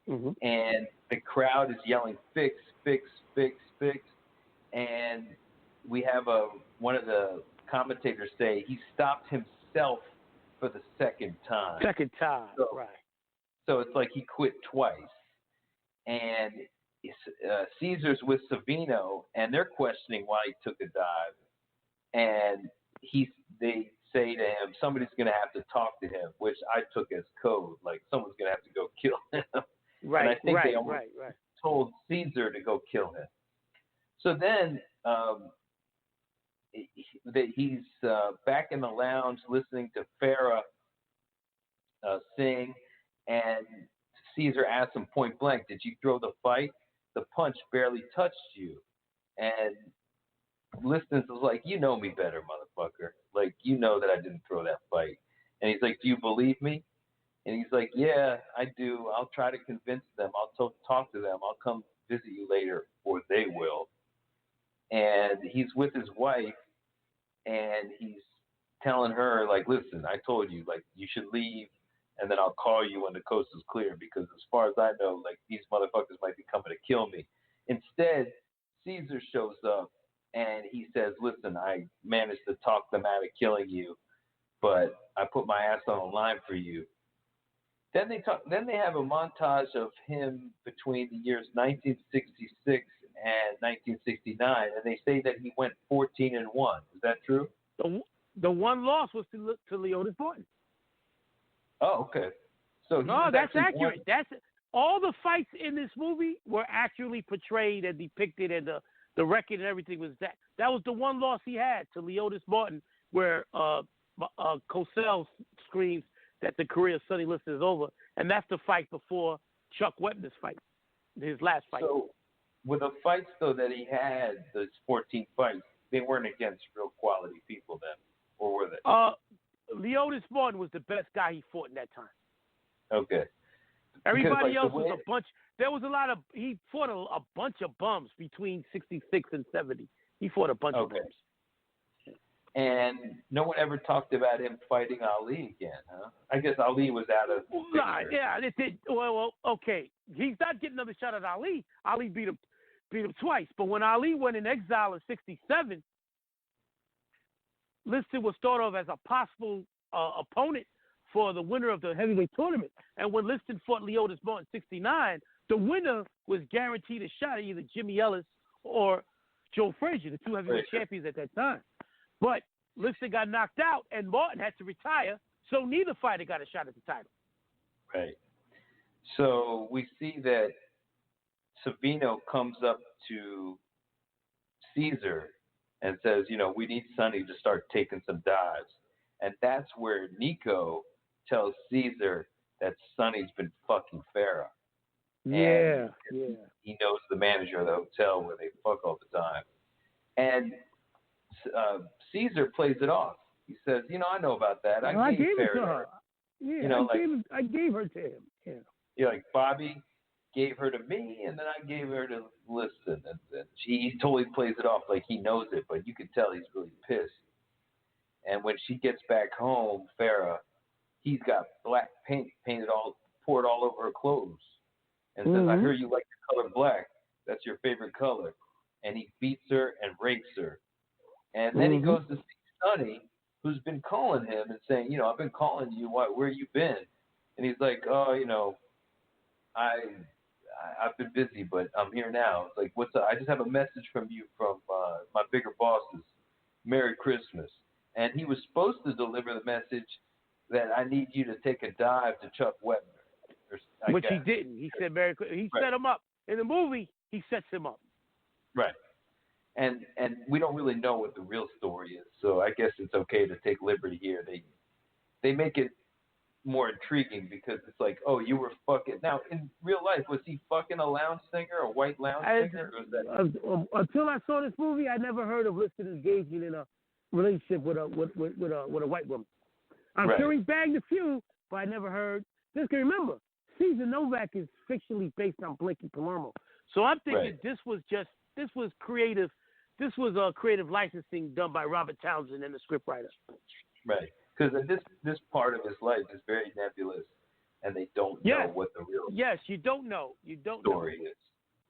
S1: And the crowd is yelling, "Fix, fix, fix, fix." And we have one of the commentators say he stopped himself for the second time. Right. So it's like he quit twice. And Caesar's with Savino, and they're questioning why he took a dive. And they say to him, somebody's going to have to talk to him, which I took as code, like someone's going to have to go kill him.
S2: Right,
S1: and I think they
S2: almost
S1: told Caesar to go kill him. So then he's back in the lounge listening to Farrah sing, and Caesar asks him point blank, "Did you throw the fight? The punch barely touched you." And Liston was like, "You know me better, motherfucker. Like, you know that I didn't throw that fight." And he's like, "Do you believe me?" And he's like, yeah, I do. I'll try to convince them. I'll talk to them. I'll come visit you later, or they will. And he's with his wife, and he's telling her, like, listen, I told you, like, you should leave, and then I'll call you when the coast is clear, because as far as I know, like, these motherfuckers might be coming to kill me. Instead, Caesar shows up, and he says, listen, I managed to talk them out of killing you, but I put my ass on the line for you. Then they have a montage of him between the years 1966 and 1969, and they say that he went 14-1. Is that true?
S2: The one loss was to Leotis Morton.
S1: Oh, okay. So
S2: no, that's accurate. That's all the fights in this movie were actually portrayed and depicted, and the record and everything was that. That was the one loss he had to Leotis Morton, where Cosell screams that the career of Sonny Liston is over, and that's the fight before Chuck Wepner's fight, his last fight.
S1: So, with the fights though that he had, those 14 fights, they weren't against real quality people then, or were they?
S2: Leotis Morton was the best guy he fought in that time.
S1: Okay.
S2: Everybody else was a bunch. There was a lot of. He fought a bunch of bums between 66 and 70. He fought a bunch of bums.
S1: And no one ever talked about him fighting Ali again, huh? I guess Ali was out of the picture.
S2: Yeah, it did. Well, okay. He's not getting another shot at Ali. Ali beat him twice. But when Ali went in exile in 67, Liston was thought of as a possible opponent for the winner of the heavyweight tournament. And when Liston fought Leotis Morton in 69, the winner was guaranteed a shot at either Jimmy Ellis or Joe Frazier, the two heavyweight champions at that time. But Liston got knocked out, and Morton had to retire, so neither fighter got a shot at the title.
S1: Right. So we see that Savino comes up to Caesar and says, we need Sonny to start taking some dives. And that's where Nico tells Caesar that Sonny's been fucking Farah.
S2: Yeah.
S1: He knows the manager of the hotel where they fuck all the time. And Caesar plays it off. He says, I know about that. I gave
S2: it to her. Yeah, I gave her to him. Yeah.
S1: You're like, Bobby gave her to me, and then I gave her to Liston. And he totally plays it off like he knows it, but you can tell he's really pissed. And when she gets back home, Farah, he's got black paint poured all over her clothes. And says, I heard you like the color black. That's your favorite color. And he beats her and rapes her. And then he goes to see Sonny, who's been calling him and saying, I've been calling you. Where you been? And he's like, oh, I've been busy, but I'm here now. It's like, what's up? I just have a message from you from my bigger bosses. Merry Christmas. And he was supposed to deliver the message that I need you to take a dive to Chuck Wepner.
S2: Which he didn't. He said Merry Christmas. He set him up. In the movie, he sets him up.
S1: Right. And we don't really know what the real story is, so I guess it's okay to take liberty here. They make it more intriguing because it's like, oh, you were fucking. Now, in real life, was he fucking a lounge singer, a white lounge singer? Or was that...
S2: Until I saw this movie, I never heard of Liston engaging in a relationship with a white woman. I'm sure he's bagged a few, but I never heard. Just can remember, Cesar Novak is fictionally based on Blakey Palermo, so I'm thinking this was creative. This was creative licensing done by Robert Townsend and the scriptwriter.
S1: Right, because this part of his life is very nebulous, and they don't know what the real
S2: you don't know
S1: story is.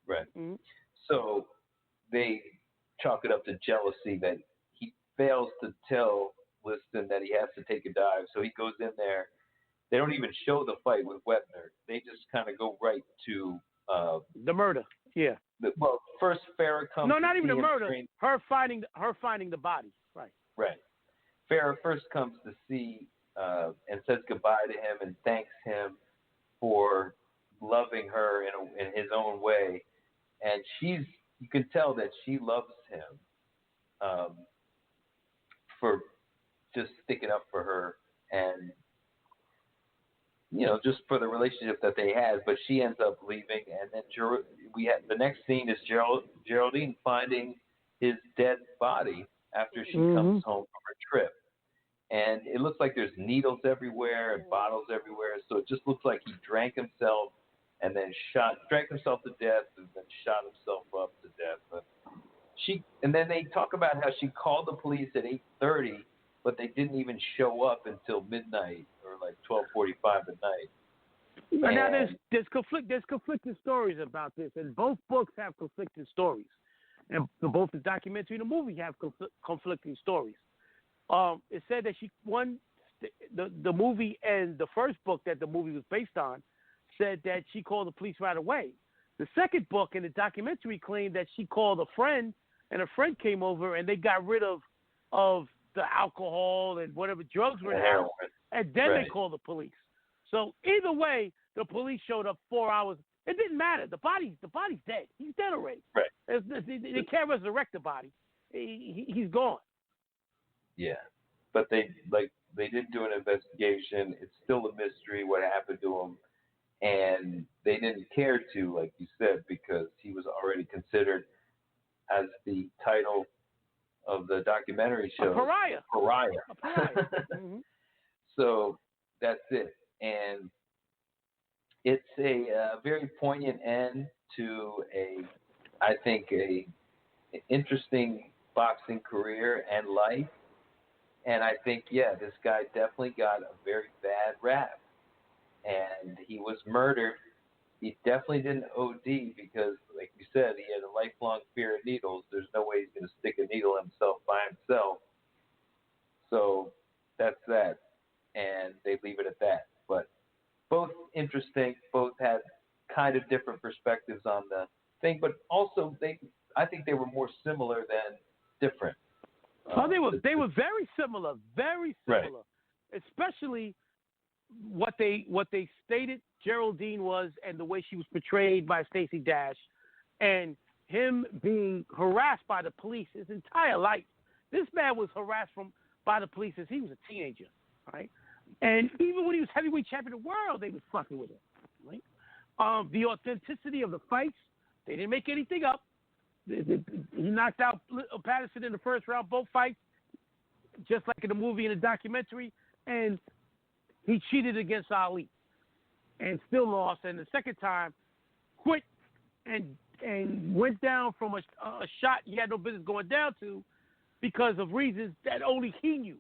S1: Right.
S2: Mm-hmm.
S1: So they chalk it up to jealousy that he fails to tell Liston that he has to take a dive, so he goes in there. They don't even show the fight with Wepner. They just kind of go right to
S2: the murder. Yeah.
S1: Well, first Farah comes.
S2: No, not even the murder. Her finding the body. Right.
S1: Right. Farah first comes to see and says goodbye to him and thanks him for loving her in his own way, and you can tell that she loves him for just sticking up for her and just for the relationship that they had. But she ends up leaving, and then the next scene is Geraldine finding his dead body after she comes home from her trip. And and it looks like there's needles everywhere and bottles everywhere. So it just looks like he drank himself and then drank himself to death and then shot himself up to death. But and then they talk about how she called the police at 8:30, but they didn't even show up until midnight or like 12:45 at night.
S2: And now there's conflicting stories about this, and both books have conflicting stories, and both the documentary and the movie have conflicting stories. It said that the movie and the first book that the movie was based on said that she called the police right away. The second book and the documentary claimed that she called a friend, and a friend came over and they got rid of the alcohol and whatever drugs were in the house, and then they called the police. So either way, the police showed up 4 hours. It didn't matter. The body's dead. He's dead already.
S1: Right.
S2: They can't resurrect the body. He's gone.
S1: Yeah, but they didn't do an investigation. It's still a mystery what happened to him, and they didn't care to, like you said, because he was already considered, as the title of the documentary shows,
S2: a pariah.
S1: A pariah.
S2: Mm-hmm.
S1: So that's it, and it's a very poignant end to I think an interesting boxing career and life. And I think, this guy definitely got a very bad rap. And he was murdered. He definitely didn't OD because, like you said, he had a lifelong fear of needles. There's no way he's going to stick a needle in himself by himself. So that's that. And they leave it at that. But both interesting. Both had kind of different perspectives on the thing. But also, I think they were more similar than different.
S2: They were very similar,
S1: right.
S2: Especially what they stated Geraldine was, and the way she was portrayed by Stacey Dash, and him being harassed by the police his entire life. This man was harassed by the police since he was a teenager, right? And even when he was heavyweight champion of the world, they was fucking with him, right? The authenticity of the fights, they didn't make anything up. He knocked out Patterson in the first round, both fights, just like in the movie and the documentary. And he cheated against Ali and still lost. And the second time, quit and went down from a shot he had no business going down to because of reasons that only he knew.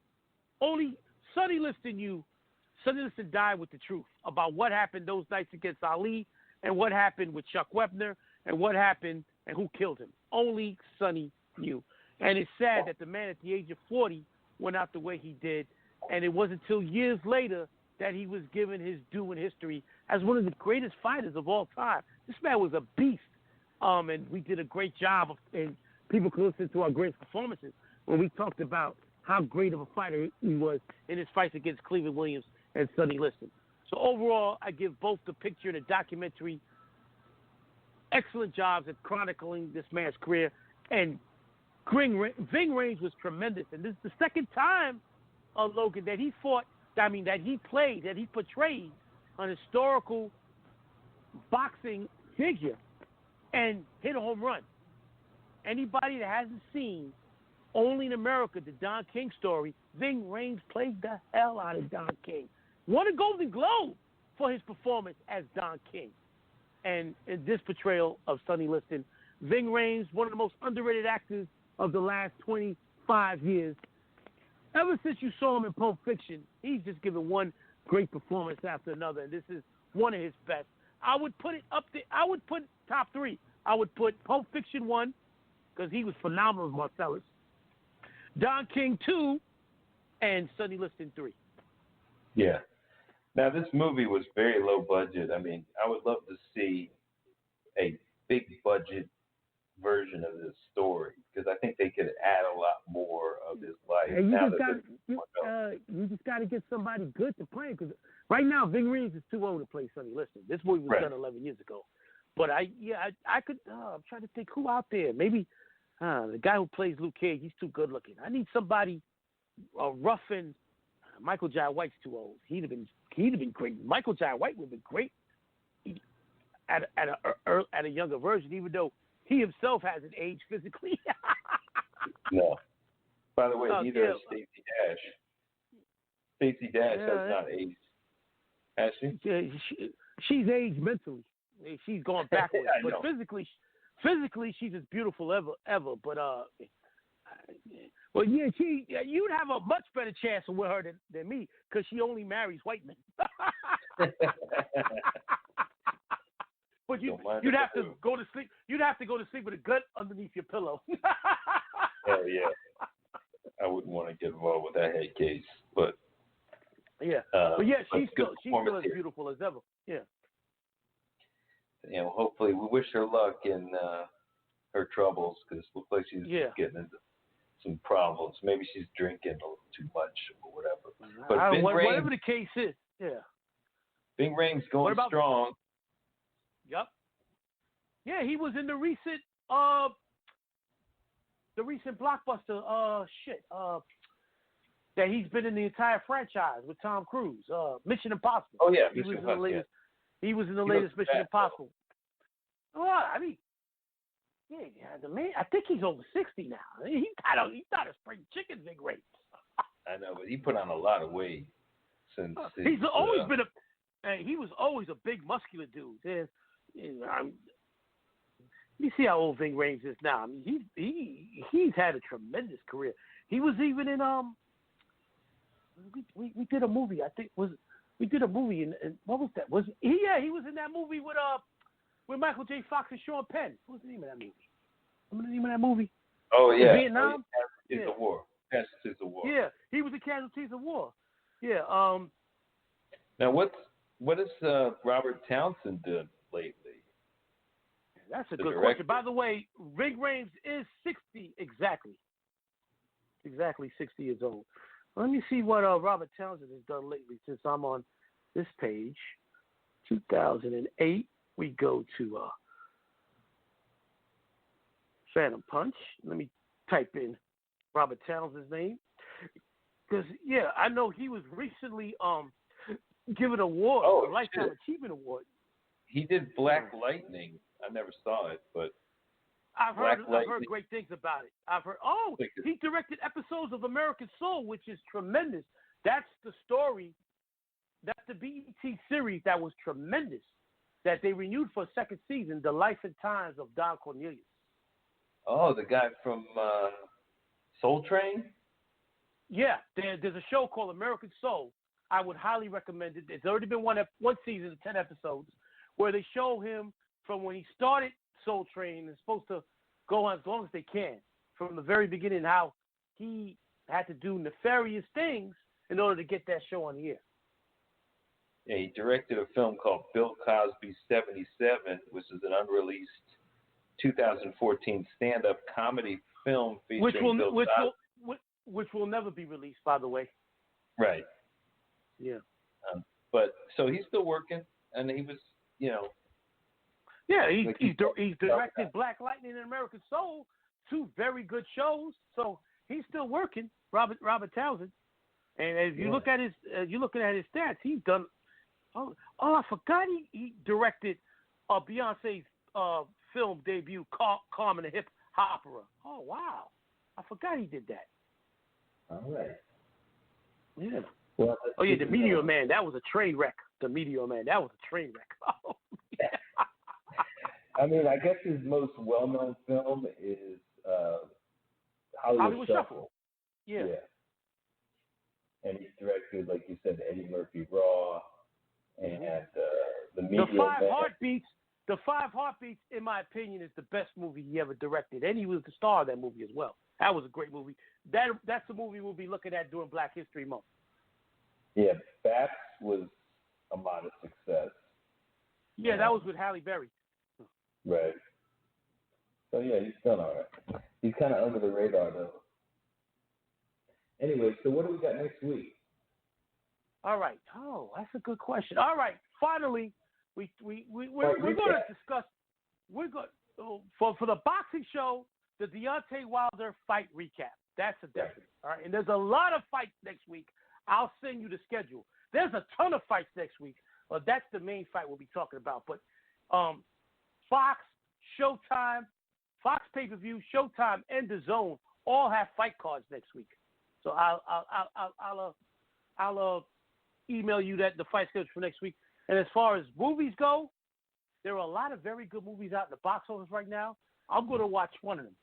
S2: Only Sonny Liston knew. Sonny Liston died with the truth about what happened those nights against Ali and what happened with Chuck Wepner and what happened and who killed him. Only Sonny knew. And it's sad that the man at the age of 40 went out the way he did, and it wasn't until years later that he was given his due in history as one of the greatest fighters of all time. This man was a beast, and we did a great job, and people can listen to our greatest performances when we talked about how great of a fighter he was in his fights against Cleveland Williams and Sonny Liston. So overall, I give both the picture and the documentary excellent jobs at chronicling this man's career, and Ving Rhames was tremendous. And this is the second time, Logan, that he portrayed an historical boxing figure and hit a home run. Anybody that hasn't seen Only in America, the Don King story, Ving Rhames played the hell out of Don King. Won a Golden Globe for his performance as Don King. And in this portrayal of Sonny Liston, Ving Rhames, one of the most underrated actors of the last 25 years. Ever since you saw him in Pulp Fiction, he's just given one great performance after another, and this is one of his best. I would put it up there. I would put top three. I would put Pulp Fiction 1, because he was phenomenal as Marcellus. Don King 2, and Sonny Liston 3.
S1: Yeah. Now, this movie was very low budget. I mean, I would love to see a big budget version of this story, because I think they could add a lot more of his life.
S2: Hey, you just got to get somebody good to play, because right now Ving Rhames is too old to play Sonny Liston. This movie was done 11 years ago. But I could. I'm trying to think who out there. Maybe the guy who plays Luke Cage. He's too good looking. I need somebody rough, and Michael Jai White's too old. He'd have been great. Michael Jai White would have been great at a younger version, even though he himself hasn't aged physically.
S1: No. By the way, neither is Stacey Dash. Stacey Dash has not aged, has she?
S2: She's aged mentally. She's gone backwards, but physically, she's as beautiful ever. But well, yeah, you'd have a much better chance with her than me because she only marries white men. But you'd have to go to sleep. You'd have to go to sleep with a gun underneath your pillow.
S1: Hell yeah. I wouldn't want to get involved with that head case, but
S2: yeah, she's still as beautiful as ever. Yeah.
S1: Hopefully we wish her luck in her troubles because it looks like she's getting into some problems. Maybe she's drinking a little too much or whatever. But
S2: whatever the case is,
S1: Ving Rhames going strong.
S2: Yep. Yeah, he was in the recent blockbuster that he's been in the entire franchise with Tom Cruise, Mission Impossible.
S1: Oh yeah,
S2: he was in the latest Mission Impossible. Well, I mean, the man. I think he's over 60 now. He's not a spring chicken, Ving Rhames.
S1: I know, but he put on a lot of weight since
S2: he was always a big muscular dude. You see how old Ving Rhames is now. I mean, he's had a tremendous career. He was even in we did a movie. I think we did a movie in what was that? He was in that movie with Michael J. Fox and Sean Penn. What was the name of that movie? Remember the name of that movie?
S1: Oh yeah,
S2: Vietnam.
S1: Casualties of War. Casualties of War.
S2: Yeah, he was the Casualties of War. Yeah.
S1: Now what has Robert Townsend done lately?
S2: That's a good question. By the way, Ving Rhames is 60 exactly 60 years old. Let me see what Robert Townsend has done lately since I'm on this page. 2008, we go to Phantom Punch. Let me type in Robert Townsend's name. Because, I know he was recently given an award, a Lifetime Achievement Award.
S1: He did Black Lightning. I never saw it, but
S2: I've heard great things about it. I've heard. Oh, he directed episodes of American Soul, which is tremendous. That's the story. That's the BET series that was tremendous. That they renewed for a second season. The Life and Times of Don Cornelius.
S1: Oh, the guy from Soul Train.
S2: Yeah, there's a show called American Soul. I would highly recommend it. It's already been one season, 10 episodes, where they show him from when he started Soul Train. It's supposed to go on as long as they can, from the very beginning, how he had to do nefarious things in order to get that show on the air.
S1: Yeah, he directed a film called Bill Cosby 77, which is an unreleased 2014 stand-up comedy film featuring Bill Cosby.
S2: Which will never be released, by the way.
S1: Right.
S2: Yeah.
S1: But so he's still working, and he was,
S2: Yeah, he's directed Black Lightning and American Soul, two very good shows. So he's still working, Robert Townsend. And as you look at you're looking at his stats, he's done. Oh, I forgot he directed Beyonce's film debut, Carmen the Hip Opera. Oh wow, I forgot he did that.
S1: All right.
S2: Yeah.
S1: Well,
S2: The Meteor Man. That was a train wreck. The Meteor Man. That was a train wreck. Oh, yeah.
S1: I mean, I guess his most well-known film is Hollywood Shuffle.
S2: Yeah.
S1: And he's directed, like you said, Eddie Murphy Raw and the Meteor
S2: The Five
S1: Man.
S2: Heartbeats. The Five Heartbeats, in my opinion, is the best movie he ever directed, and he was the star of that movie as well. That was a great movie. That's the movie we'll be looking at during Black History Month.
S1: Yeah, Bats was a modest success.
S2: Yeah, that was with Halle Berry.
S1: Right. So yeah, he's done all right. He's kind of under the radar though. Anyway, so what do we got next week?
S2: All right. Oh, that's a good question. All right. Finally, we're going to discuss. We're going for the boxing show, the Deontay Wilder fight recap. That's a definite. All right. And there's a lot of fights next week. I'll send you the schedule. There's a ton of fights next week. That's the main fight we'll be talking about. But Fox, Showtime, Fox pay-per-view, Showtime, and DAZN all have fight cards next week. So I'll I'll email you the fight schedule for next week. And as far as movies go, there are a lot of very good movies out in the box office right now. I'm going to watch one of them.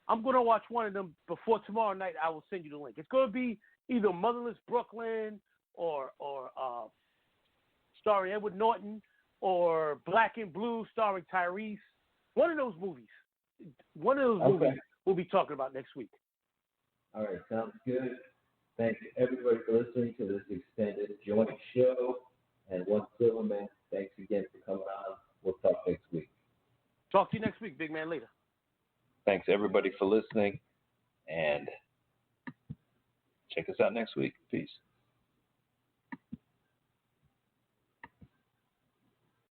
S2: I'm going to watch one of them before tomorrow night. I will send you the link. It's going to be either Motherless Brooklyn or starring Edward Norton, or Black and Blue starring Tyrese. One of those movies. Movies we'll be talking about next week.
S1: All right, sounds good. Thank you, everybody, for listening to this extended joint show. And One Silverman, thanks again for coming on. We'll talk next week.
S2: Talk to you next week, big man, later.
S1: Thanks, everybody, for listening. And check us out next week. Peace.